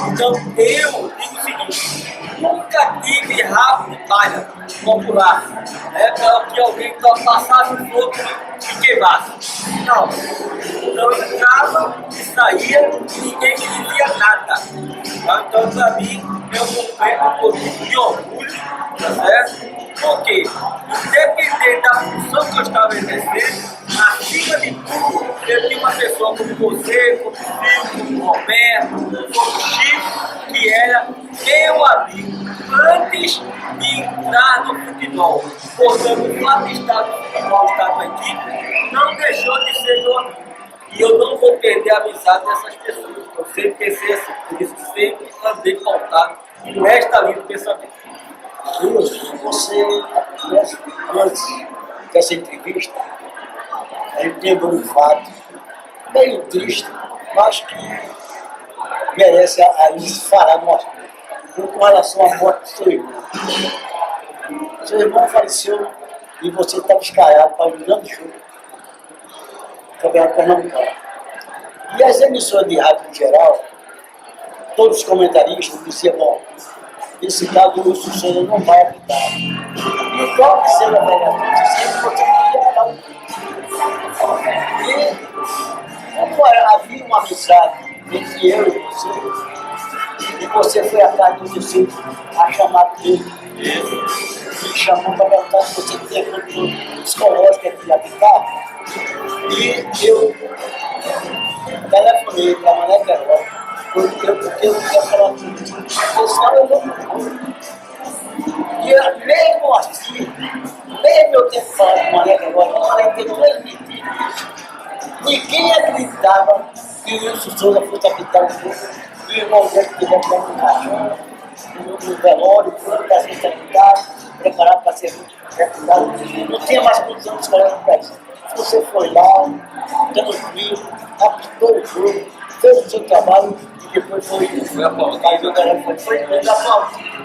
Então eu digo o seguinte, nunca tive rabo de palha popular, né? Para que alguém passasse um fogo e queimasse. Não. Então eu entrava e saía e ninguém me dizia nada. Tá? Então para mim é um momento de orgulho, tá certo? Porque, independente da função que eu estava exercendo, acima de tudo, eu tinha uma pessoa como você, como o Silvio, como o Roberto, como o Chico, que era meu amigo, antes de entrar no futebol. Portanto, o fato de estar no futebol, estar na equipe, não deixou de ser meu amigo. E eu não vou perder a amizade dessas pessoas. Eu sempre pensei assim, por isso sempre andei pautado nesta linha de pensamento. Você, antes dessa entrevista, a gente lembrou um fato meio triste, mas que merece a gente falar no assunto, com relação à morte do seu irmão. Seu irmão faleceu e você estava escalado para um grande jogo do Campeonato Pernambucano. E as emissoras de rádio em geral, todos os comentaristas diziam, bom, esse caso do Wilson Souza não vai apitar. E qual que seja a vereadora? Sempre você queria apitar um E como havia uma amizade entre eu e você foi atrás do Wilson a chamado dele. Me chamou para perguntar se você tinha condição psicológica de apitar. E eu telefonei para a Mané Guerra. Porque eu queria falar com ele, senão eu não. E mesmo assim, mesmo eu ter falado com o Mané agora, o Mané tem transmitido isso. Ninguém acreditava que o Wilson Souza fosse apitar o jogo e o irmão dele tivesse dando um caixão no velório, pronto para ser sepultado, preparado para ser sepultado. Não tinha mais condição de escolher no país. Você foi lá, tranquilo, apitou o jogo, fez o seu trabalho. E depois foi aplaudido, foi aplaudido.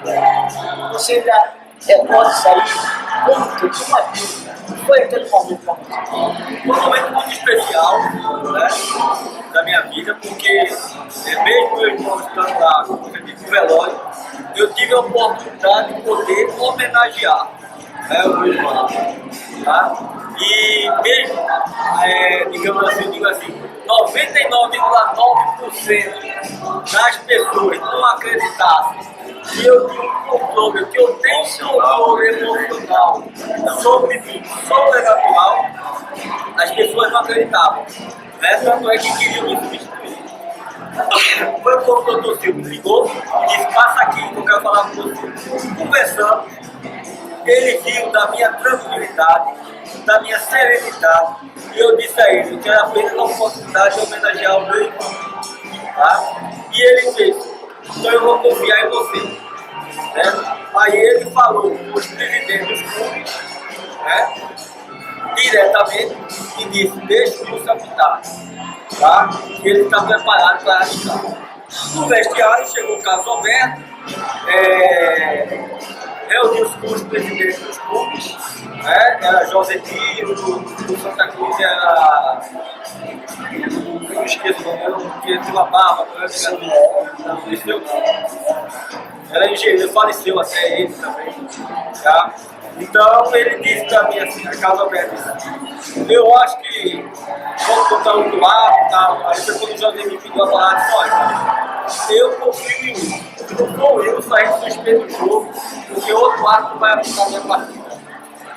Você ainda recorda isso aí, como uma vida. foi aquele momento para você? Foi um momento muito especial, né, da minha vida, porque mesmo meu irmão estando lá no velório, eu tive a oportunidade de poder homenagear, né, o meu irmão. Tá? E mesmo, digamos assim, eu digo assim, 99,9% das pessoas não acreditassem que eu tinha um controle, que eu tenho um controle emocional sobre mim, sobrenatural, as pessoas não acreditavam. Né? Tanto é que queriam me substituir. Foi quando o doutor Silvio ligou e disse: passa aqui, que eu quero falar com você. Conversamos, ele viu da minha tranquilidade, da minha serenidade, e eu disse a ele que era apenas a oportunidade de homenagear o meu irmão. Tá? E ele fez: então eu vou confiar em você. Né? Aí ele falou com os presidentes dos clubes, né, diretamente, e disse: deixe o seu apitar, tá? E ele está preparado para apitar. No vestiário chegou o Carlos Alberto, reuniu os presidentes dos clubes, né? Era José Tiro, do Santa Cruz era. Eu não esqueço o nome, porque tinha uma barba, não era engenheiro, faleceu até ele também. Tá? Então ele disse para mim assim, a Carlos Alberto disse: eu acho que vamos botar um do lado e tal. Aí depois o José me pediu a palavra e disse: olha, eu confio em um. Não vou eu sair suspeito do jogo, porque outro árbitro vai apitar a minha partida.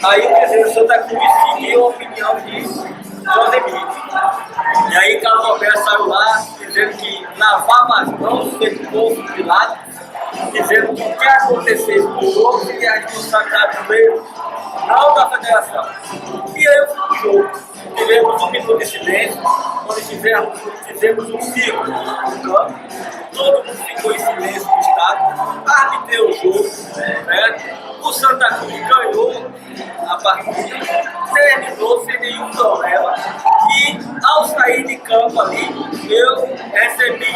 Aí o presidente do Santa Cruz seguiu a opinião de José Mito. E aí Carlos Alberto saiu lá dizendo que lavava as mãos, secou os pilatos, dizendo que o que acontecesse no jogo seria a responsabilidade do meio, não da federação. E aí eu fui pro jogo. Tivemos um minuto de silêncio, onde fizemos um círculo no campo, todo mundo ficou em silêncio no estádio, arbitrei o jogo, né? O Santa Cruz ganhou a partida, terminou sem nenhum problema, e ao sair de campo ali, eu recebi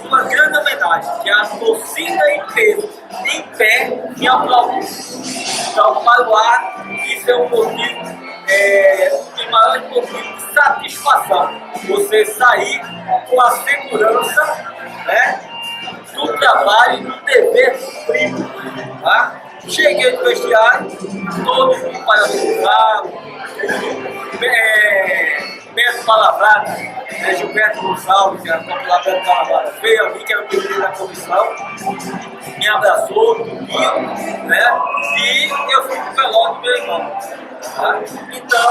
uma grande homenagem, que a torcida em peso, em pé, me aplaudiu. Então, para o ar, isso é um motivo, de maior motivo de satisfação, você sair com a segurança, né, do trabalho e do dever cumprido. Tá? Cheguei no vestiário, todos me parabenizaram, Beto Palavrada, Gilberto Gonçalves, que era popular Beto Palavrada, veio ali, que era o presidente da comissão, me abraçou, dormiu, né? E eu fui pro velório do meu irmão. Tá? Então,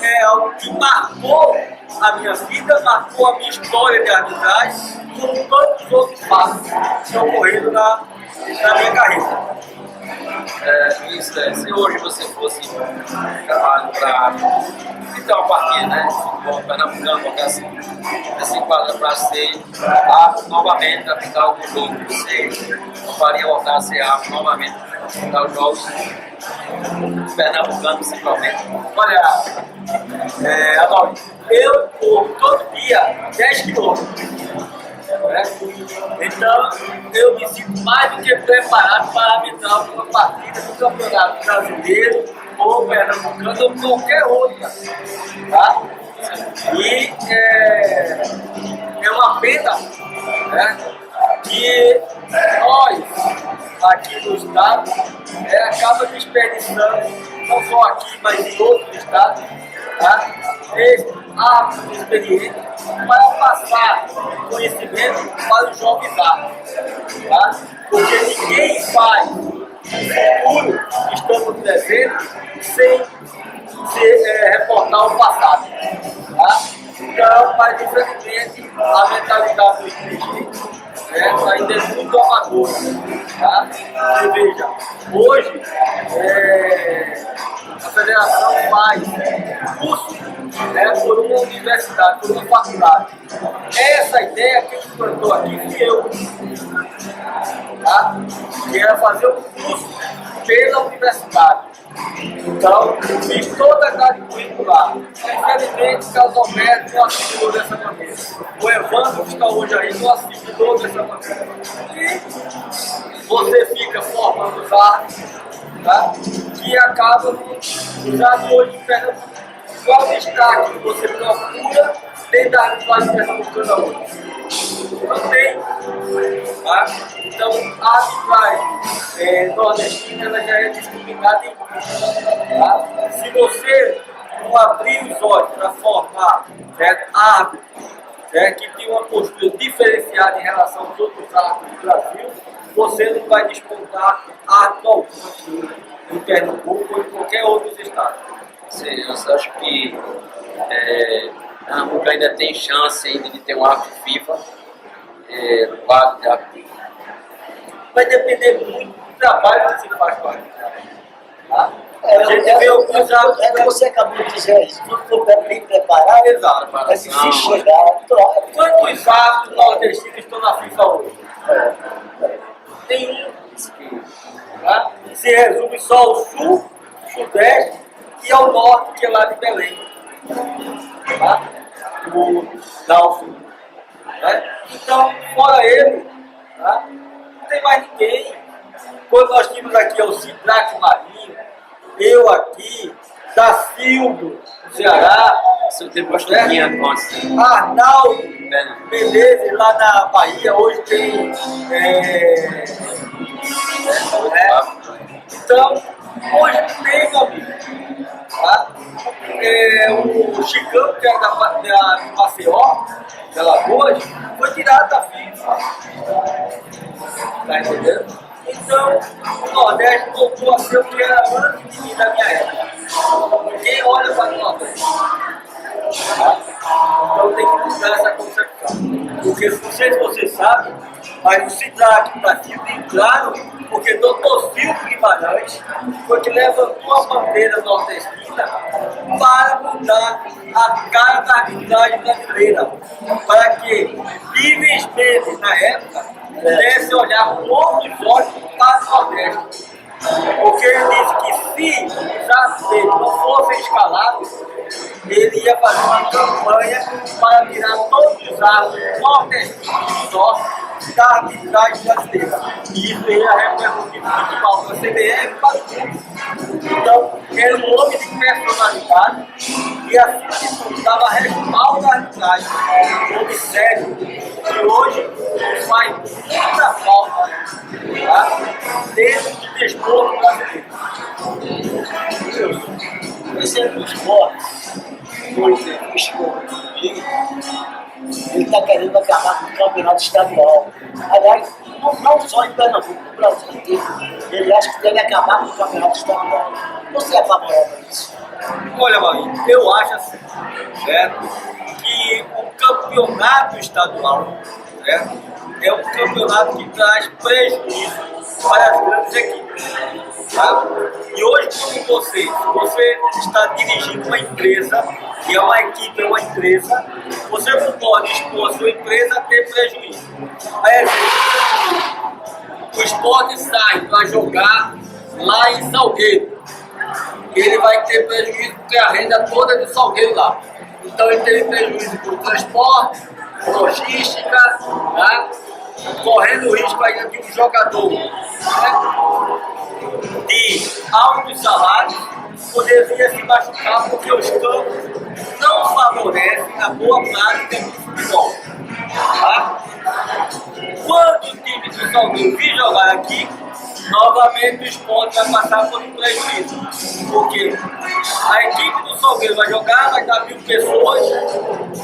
é algo que marcou a minha vida, marcou a minha história de arbitragem, como tantos outros fatos que ocorreram na minha carreira. Se hoje você fosse trabalho para então a partida, né? Futebol pernambucano, qualquer assim, essa enquadra para ser árbitro novamente para apitar algum jogo, você faria voltar a ser árbitro novamente para apitar os jogos pernambucanos, principalmente. Olha, Adolfo, eu corro todo dia 10 quilômetros. Né? Então, eu me sinto mais do que preparado para arbitrar uma partida do Campeonato Brasileiro ou Pernambucano ou qualquer outra. Tá? E é uma pena, né, que nós, aqui no estado, acaba desperdiçando, não só aqui, mas em outros estados, tá? Esse hábito experiente para passar conhecimento para os jovens árbitros, tá? Porque ninguém faz futuro estando no presente sem reportar o passado, tá? Então, mas infelizmente a mentalidade do inteligente ainda é muito amadora, tá? E veja, hoje a federação faz curso, por uma universidade, por uma faculdade. Essa ideia que implantou aqui fui eu, tá? Que era fazer um curso pela universidade. Então, fiz toda a grade curricular. Infelizmente, o Carlos Alberto não assimilou dessa maneira. O Evandro, que está hoje aí, não assimilou dessa maneira. E você fica formando os árbitros, tá? que acabam usando hoje em Pernambuco. Qual o destaque que você procura dentro da arbitragem pernambucana hoje? Não tem. Tá? Então, a arbitragem nordestina ela já é discriminada em tá? Se você não abrir os olhos para formar árbitros que tem uma postura diferenciada em relação aos outros árbitros do Brasil, você não vai despontar árbitro algum em Pernambuco ou em qualquer outro estado. Sim, eu acho que Pernambuco ainda tem chance ainda de ter um árbitro FIFA no quadro de árbitro. Vai depender muito do trabalho que se faz com a arbitragem. Tá? Você acabou de dizer isso, se for bem preparado, exato, é difícil chegar. Quantos árbitros nordestinos estão na FIFA hoje? Nenhum. Tá? Se resume só ao sul, sudeste e ao norte, que é lá de Belém. Tá? O Dalson. Né? Então, fora ele, tá? Não tem mais ninguém. Quando nós tínhamos aqui o Sidraque Marinho, eu aqui, Dacildo, do Ceará, Seu tempo Pastorinha, Arnaldo Menezes lá na Bahia, hoje tem. Então, hoje tem, meu amigo. Tá? O Chicão, que é da Maceió, de Alagoas, foi tirado da FIFA. Tá entendendo? Então, o Nordeste voltou a ser o que era antes de mim, da minha época. Ninguém olha para o Nordeste. Tá? Então tem que mudar essa concepção. Porque não sei se você sabe, mas o Cidade Brasil tem claro, porque Dr. Silvio Guimarães foi que levantou a bandeira nordestina para mudar a cara da arbitragem brasileira. Para que Ives Mendes, na época, pudesse olhar com outros olhos para o Nordeste. Porque ele disse que se os árbitros dele não fossem escalados, ele ia fazer uma campanha para tirar todos os árbitros nordestinos só da arbitragem brasileira. E isso ia repercutir muito mal para a CBF e para o mundo. Então, era um homem de personalidade e, acima de tudo, dava respaldo à arbitragem. Um homem sério, que hoje faz muita falta, tá? Dentro do desporto brasileiro. Esse é o esporte. Ele está querendo acabar com o campeonato estadual. Aliás, não só em Pernambuco, no Brasil inteiro. Ele acha que deve acabar com o campeonato estadual. Você é favorável a isso? Olha, Marinho, eu acho assim, certo? Que o campeonato estadual, certo? É um campeonato que traz prejuízo para as grandes equipes. Tá? E hoje, como você está dirigindo uma empresa, e é uma equipe, é uma empresa, você não pode expor a sua empresa a ter prejuízo. O Sport sai para jogar lá em Salgueiro. Ele vai ter prejuízo porque a renda toda é do Salgueiro lá. Então ele tem prejuízo por transporte, logística, tá? Correndo o risco ainda de um jogador, né, de altos salários poderia se machucar porque os campos não favorecem a boa prática do futebol. Tá? Quando o time do Salgueiro vir jogar aqui, novamente o Sport vai passar por um prejuízo. Porque a equipe do Salgueiro vai jogar, vai dar 1.000 pessoas,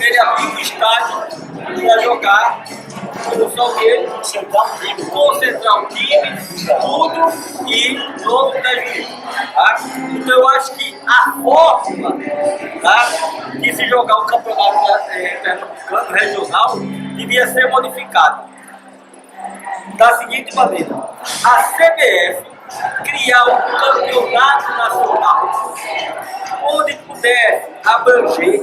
ele abriu o estádio para jogar no Salgueiro, concentrar o time, tudo e novo prejuízo. Tá? Então eu acho que a forma, tá, de se jogar o campeonato pernambucano regional devia ser modificada da seguinte maneira: a CBF criar um campeonato nacional onde pudesse abranger,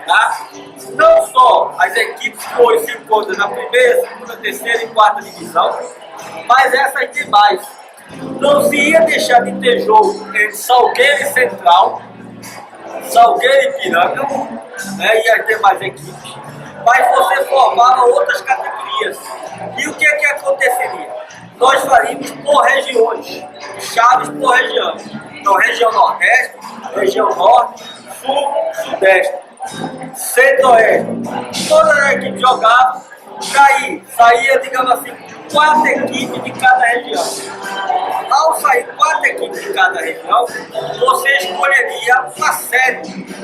tá, não só as equipes que hoje se encontram na primeira, segunda, terceira e quarta divisão, mas essas demais. Não se ia deixar de ter jogo entre Salgueiro e Central, Salgueiro e Piranga, né, e as demais equipes, mas você formava outras categorias. E o que aconteceria? Nós faríamos por regiões, chaves por região. Então, região Nordeste, região Norte, Sul, Sudeste, Centro-Oeste. Todas as equipes jogavam, saía, digamos assim, 4 equipes de cada região. Ao sair 4 equipes de cada região, você escolheria uma sede.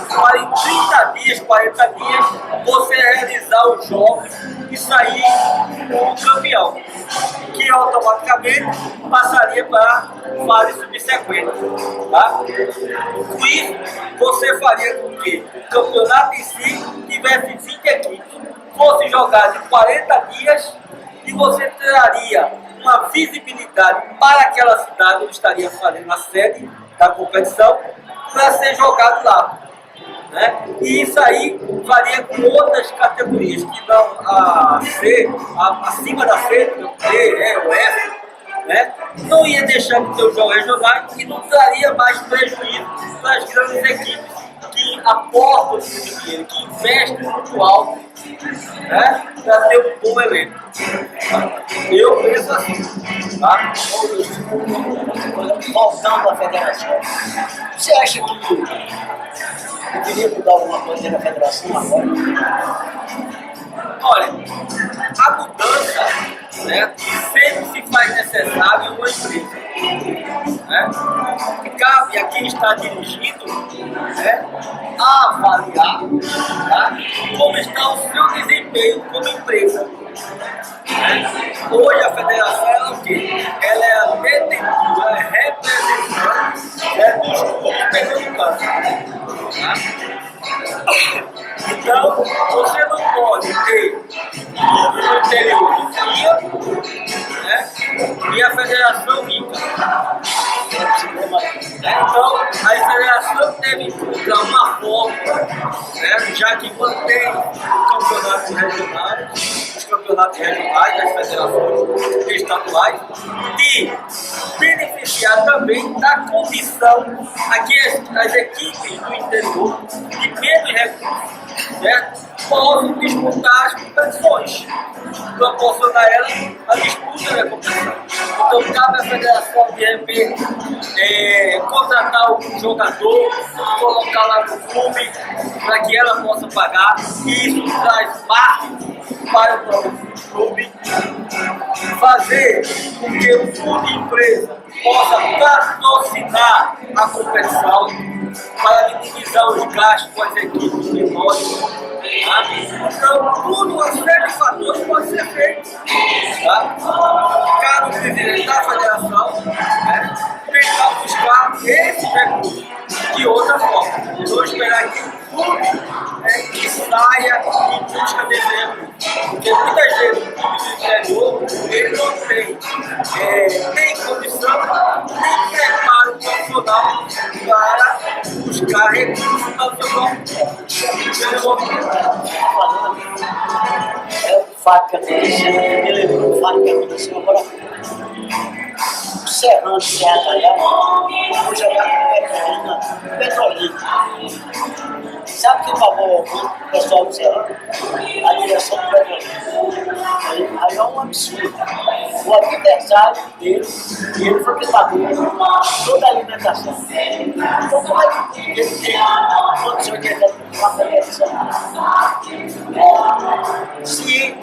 Para em 30 dias, 40 dias, você realizar os jogos e sair como campeão, que automaticamente passaria para a fase subsequente. Tá? Com isso, você faria com que o campeonato em si tivesse 20 equipes. Fosse jogado em 40 dias e você traria uma visibilidade para aquela cidade onde estaria fazendo a sede da competição para ser jogado lá. Né? E isso aí varia com outras categorias que não a C, acima da C, o D, E, o F, né? Não ia deixar de ter os jogos regionais e não traria mais prejuízo para as grandes equipes que aportam muito dinheiro, que investem muito alto, né? Para ter um bom elenco. Eu penso assim, tá? Voltando à federação, você acha que deveria mudar alguma coisa na federação agora? Olha, a mudança, né, sempre se faz necessário em uma empresa. Né? Cabe a quem está dirigindo, né, avaliar, tá, como está o seu desempenho como empresa. Né? Hoje a federação é o quê? Ela é a detentora, é representante, né, dos clubes pernambucanos. Tá? Então, você não pode ter no interior do dia, né, e a federação rica. Então, a federação deve encontrar uma forma, né, já que mantém campeonatos regionais, os campeonatos regionais das federações estaduais, de beneficiar também da condição aqui as equipes do interior de menos recursos, certo? Possam disputar as competições, proporcionar elas a disputa da competição. Então, cabe à federação, de repente, contratar um jogador, colocar lá no clube, para que ela possa pagar, e isso traz marketing para o próprio clube, fazer com que o clube de empresa possa patrocinar a competição para minimizar os gastos com as equipes menores. Tá? Então, tudo, uma série de fatores pode ser feito. Tá? Cada presidente da federação, né, tentar buscar esse recurso de outra forma. Não esperar que o clube que saia em busca desse recurso. Porque muitas vezes o clube do interior ele não tem nem condição, nem preparo profissional para buscar recursos para o seu desenvolvimento. É o fato que aconteceu, me lembrou o fato que aconteceu agora. O Serrano de Serra Talhada foi jogar com o Petrolina. Sabe quem pagou o pessoal do Serrano? A direção do Petrolina. Aí é um absurdo. O adversário dele, ele foi que pagou toda a alimentação. Então, como é que ele tem condição de entrar numa competição? Se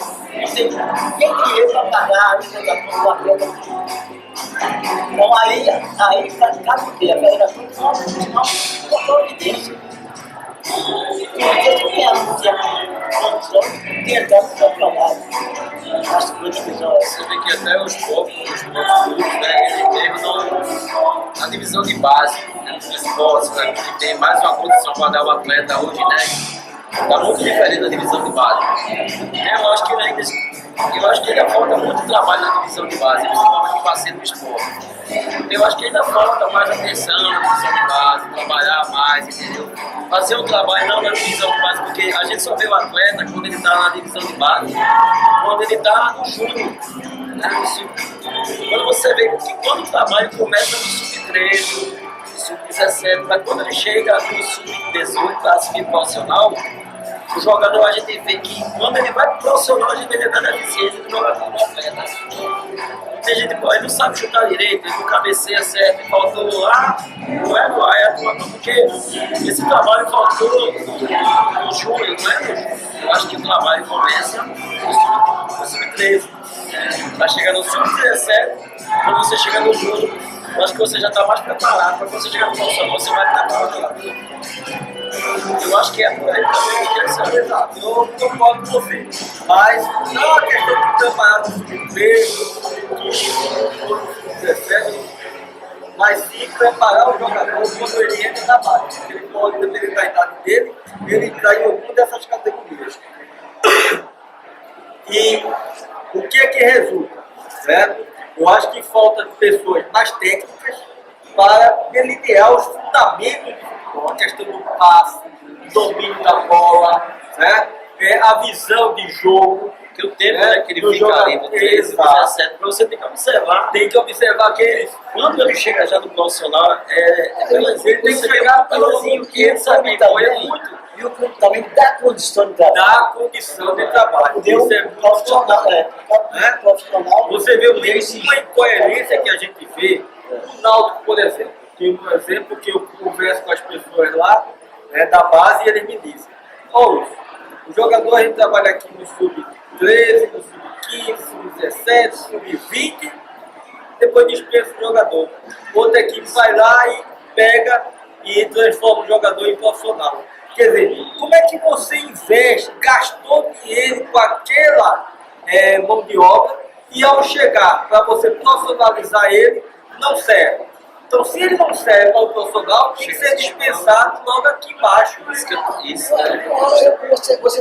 tem dinheiro para pagar a alimentação do atleta. Então aí cabe o quê? A federação não uma providência. Porque se tem a condição de entrar no campeonato, na segunda divisão. Você vê que até os poucos clubes, né, ele teve na divisão de base, né, dos esportes, né, que tem mais uma condição para dar o atleta hoje, né? Está muito diferente da divisão de base. Eu acho que ainda falta muito trabalho na divisão de base, principalmente para ser do esporte. Eu acho que ainda falta mais atenção na divisão de base, trabalhar mais, entendeu? Fazer um trabalho não na divisão de base, porque a gente só vê o atleta quando ele está na divisão de base, quando ele está no júnior, né? Quando você vê que quando o trabalho começa no sub-13, sub-17, mas quando ele chega no sub-18 para subir profissional, o jogador, a gente vê que quando ele vai pro profissional, a gente vê a deficiência do jogador do atleta. Tem gente que não sabe chutar direito, ele não cabeceia certo, faltou lá, não é no ar, porque esse trabalho faltou no Júnior, não é no Júnior. Eu acho que o trabalho começa no sub-13. Vai chegar no sub-17, quando você chega no Júnior, eu acho que você já está mais preparado, para quando você chegar no profissional, você vai estar preparado. Eu acho que é por aí também que essa é exato. Eu concordo com você. Mas não é questão de trabalhar no sub-13, sub-17, mas sim preparar o jogador quando ele entra na base. Ele pode, dependendo da idade dele, ele entrar em alguma dessas categorias. E o que é que resulta? Certo? Eu acho que falta pessoas mais técnicas para delinear os fundamentos do futebol, a questão do passe, do domínio da bola, né? A visão de jogo. Que o tempo que ele fica ali no 13, 17, você tem que observar. Tem que observar que eles, quando ele chega já no profissional, ele tem que chegar pelozinho, que ele sabe correr muito. E o clube também dá condição de trabalho. Dá condição de trabalho. Isso é profissional, profissional. Você vê uma incoerência que a gente vê no Náutico, por exemplo. Tem um exemplo que eu converso com as pessoas lá, da base, e eles me dizem: o jogador, a gente trabalha aqui no sub-13, no sub-15, sub-17, sub-20, depois dispensa o jogador. Outra equipe vai lá e pega e transforma o jogador em profissional. Quer dizer, como é que você investe, gastou dinheiro com aquela mão de obra e ao chegar para você profissionalizar ele, não serve? Então, se ele não serve para o profissional, tem que ser dispensado logo aqui embaixo. Você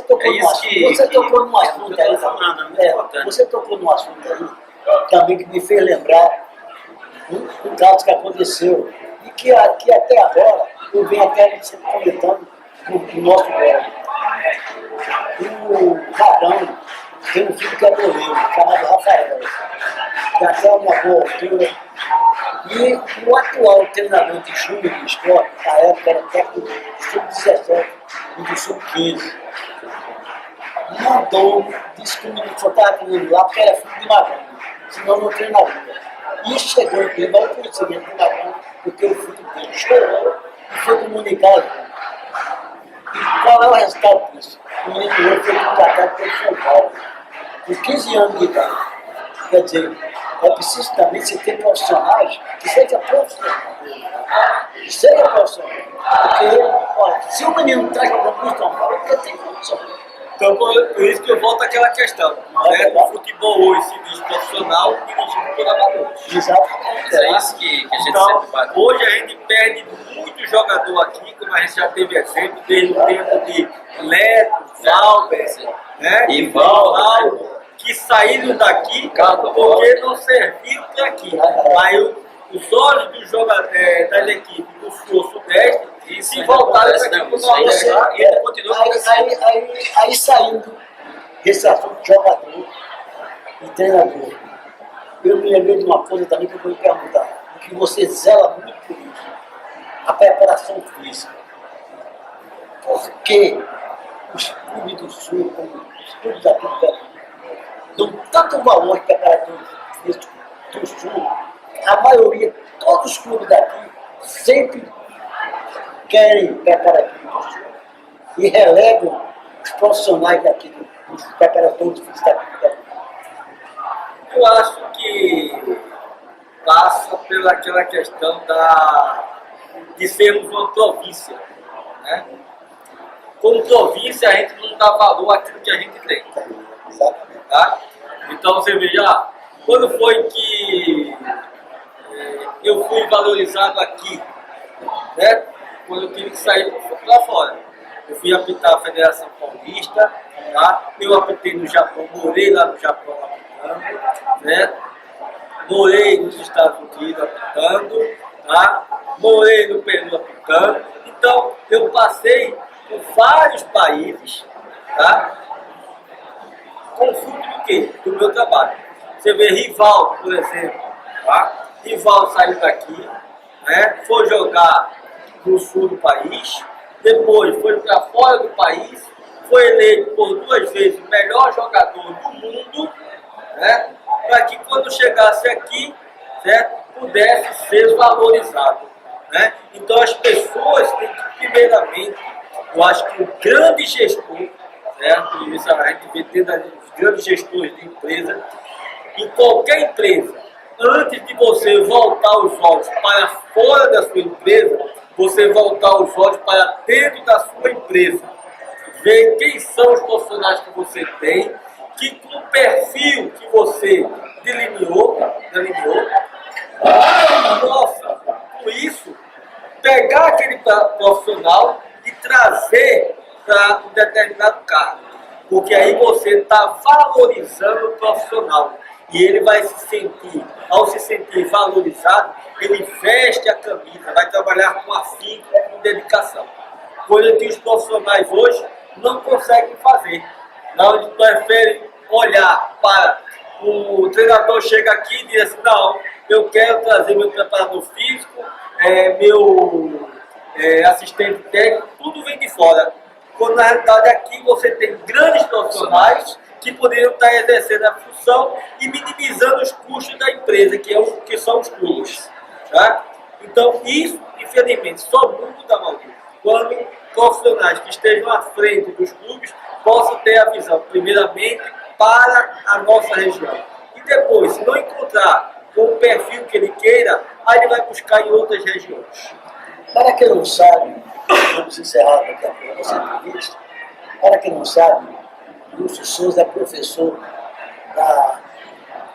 tocou num assunto aí, você tocou num assunto aí também que me fez lembrar um caso que aconteceu e que até agora eu venho até sempre comentando no nosso blog. O Radão tem um filho que é goleiro, chamado Rafael, que até uma boa altura. E o atual treinador de Júnior do esporte, na época era técnico do sub-17 e do sub-15, mandou, disse que o menino só estava treinando lá porque era filho de Magrão, senão não treinaria. E chegou em Clima, eu conseguia de Magrão, porque o filho dele chorou e foi comunicado. E qual é o resultado disso? O menino foi contratado pelo São Paulo, com 15 anos de idade. Quer dizer, é preciso também você ter profissionais que sejam profissionais. Porque, olha, se o menino está jogando no São Paulo, ele tem condição. Então, por isso que eu volto àquela questão. O futebol hoje se diz profissional dirigido por amadores. Exatamente. É isso que a gente Então, sempre faz. hoje a gente perde muito jogador aqui, como a gente já teve exemplo, desde o tempo de Leto, Valber, E Valdo, que saíram daqui porque não serviram para aqui. Aí os olhos dos jogadores das equipes do Sul-Sudeste se voltaram para aqui para o Nordeste e ele continua crescendo. Aí saindo desse assunto de jogador e treinador, eu me lembrei de uma coisa também que eu vou lhe perguntar, que você zela muito por isso, a preparação física. Por que os clubes do Sul, como os clubes da América, dão tanto valor para a preparação física do Sul? A maioria, todos os clubes daqui, sempre querem preparadores do Sul e relegam os profissionais daqui, os preparadores físicos daqui. Eu acho que passa pelaquela questão de sermos uma província. Né? Como província, a gente não dá valor àquilo que a gente tem. Tá? Então você veja, quando foi que eu fui valorizado aqui, né? Quando eu tive que sair lá fora. Eu fui apitar a Federação Paulista, tá? Eu apitei no Japão, morei lá no Japão apitando, né? Morei nos Estados Unidos apitando, tá? Morei no Peru apitando. Então, eu passei por vários países, tá? Com fruto do quê? Do meu trabalho. Você vê Rivaldo, por exemplo, tá? Rivaldo saiu daqui, né? Foi jogar no sul do país, depois foi para fora do país, foi eleito por 2 vezes o melhor jogador do mundo, né? Para que quando chegar chegasse aqui, certo? Pudesse ser valorizado, né? Então as pessoas têm que, primeiramente, eu acho que o grande gestor, certo? E isso a gente vê dentro dos grandes gestores de empresa, em qualquer empresa, antes de você voltar os olhos para fora da sua empresa, você voltar os olhos para dentro da sua empresa. Ver quem são os profissionais que você tem, que com o perfil que você delineou, nossa, com isso, pegar aquele profissional e trazer para um determinado cargo. Porque aí você está valorizando o profissional. E ele vai se sentir, ao se sentir valorizado, ele veste a camisa, vai trabalhar com afinco, com dedicação. Coisa que os profissionais hoje não conseguem fazer. Na hora de preferem olhar para o treinador, chega aqui e diz assim, não, eu quero trazer meu preparador físico, meu assistente técnico, tudo vem de fora. Quando na realidade aqui você tem grandes profissionais que poderiam estar exercendo a função e minimizando os custos da empresa, que são os clubes. Tá? Então isso, infelizmente, só muda, Maurício, quando profissionais que estejam à frente dos clubes possam ter a visão, primeiramente, para a nossa região. E depois, se não encontrar com o perfil que ele queira, aí ele vai buscar em outras regiões. Para quem não sabe, vamos encerrar daqui a pouco essa entrevista. Para quem não sabe, Lúcio Souza é professor da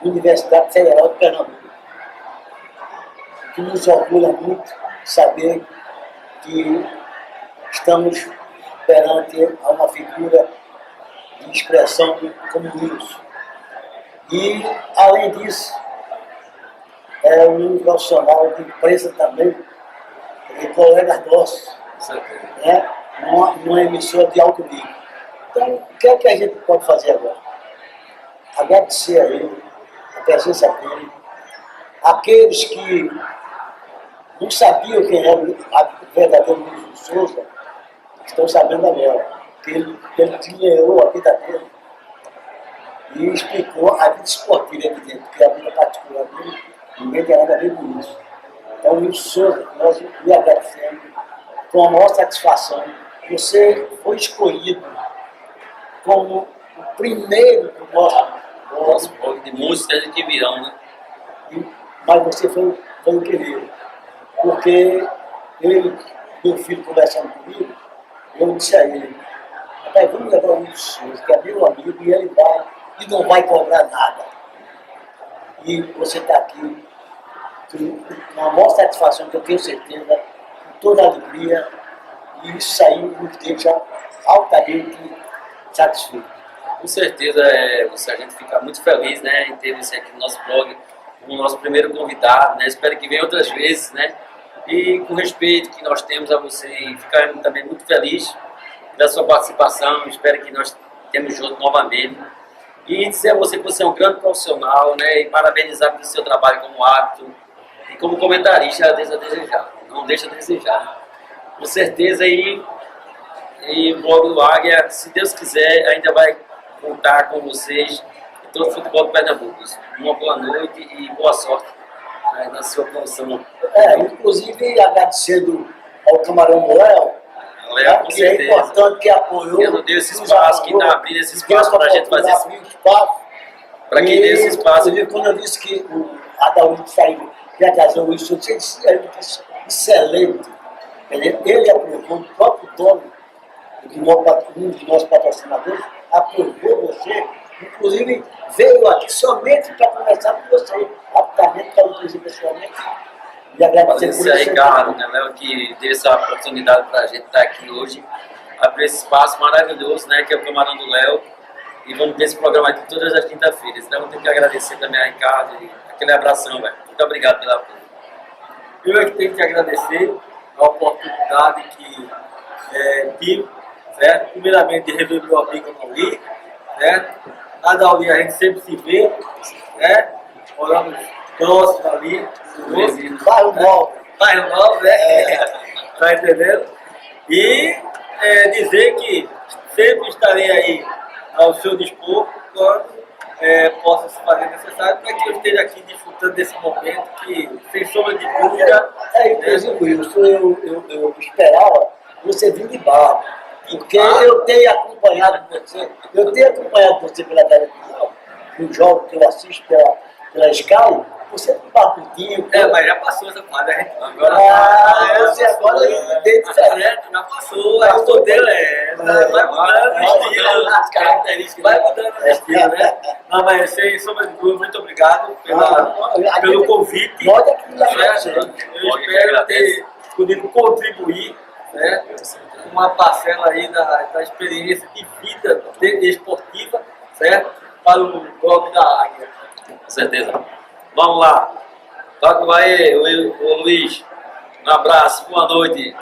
Universidade Federal de Pernambuco, que nos orgulha muito saber que estamos perante uma figura de expressão como Lúcio. E, além disso, é um profissional de empresa também, de colegas nossos, né? Numa emissora de alto nível. Então, o que é que a gente pode fazer agora? Agradecer a ele, a presença dele, aqueles que não sabiam quem era o verdadeiro Lúcio Souza, estão sabendo agora, que ele dinheirou a vida dele e explicou a vida esportiva, evidente, porque a vida particular dele, ninguém tem nada a ver com isso. Então, Lúcio Souza, nós lhe agradecemos com a maior satisfação. Você foi escolhido como o primeiro do nosso blog de muitos que virão, né? Mas você foi o querido. Porque ele, meu filho conversando comigo, eu disse a ele, rapaz, vamos levar o Lúcio Souza, que é meu amigo, e ele vai, e não vai cobrar nada. E você está aqui com a maior satisfação, que eu tenho certeza, com toda a alegria, e isso aí nos deixa altamente satisfeito. Com certeza, a gente fica muito feliz, né, em ter você aqui no nosso blog, como nosso primeiro convidado, né, espero que venha outras vezes, né, e com respeito que nós temos a você, e ficar também muito feliz da sua participação, espero que nós tenhamos junto novamente, e dizer a você que você é um grande profissional, né, e parabenizar pelo seu trabalho como árbitro, e como comentarista, não deixa a desejar. Com certeza, e o blog do Águia, se Deus quiser, ainda vai contar com vocês e todo o futebol de Pernambuco. Uma boa noite e boa sorte, né, na sua profissão. Inclusive agradecendo ao Camarão Léo, com que é certeza. Importante, que apoiou. Ele deu esse espaço, que está abrindo esse espaço para a gente fazer isso. Para quem deu esse espaço. Quando eu disse que o Adalito saiu de trazer o Wilson, ele disse excelente. Ele aprovou, o próprio dono, um dos nossos patrocinadores, aprovou você, inclusive veio aqui somente para conversar com você, rapidamente, para inclusive pessoalmente. E agradecer a Ricardo, né, Léo, que deu essa oportunidade para a gente estar aqui hoje, abrir esse espaço maravilhoso, né, que é o Camarão do Léo, e vamos ter esse programa aqui todas as quinta-feiras. Então, eu tenho que agradecer também a Ricardo, e aquele abração, velho. Muito obrigado pela apoio. Eu é que tenho que agradecer a oportunidade que tive, certo? Primeiramente, de rever meu amigo Dauli, certo? A Dauli a gente sempre se vê, né? Moramos próximo ali, Bairro Novo. Bairro Novo, né? Tá entendendo? E dizer que sempre estarei aí ao seu dispor quando possa se fazer necessário para que eu esteja aqui desfrutando desse momento que, sem sombra de dúvida, Inclusive, Wilson, eu esperava você vir de barco, porque eu tenho acompanhado você pela televisão, nos jogos que eu assisto pela Sky, você com barbutinho. Mas já passou essa fase, a gente Agora bem diferente. já passou, a modelo vai mudando o estilo, as características, vai mudando o estilo, né? Não, mas sem sombra de dúvida, muito obrigado pelo convite. Certo? Eu espero ter podido contribuir, né, com uma parcela aí da experiência de vida esportiva, certo? Para o blog da Águia. Com certeza. Vamos lá. Toca aí, ô Luiz. Um abraço, boa noite.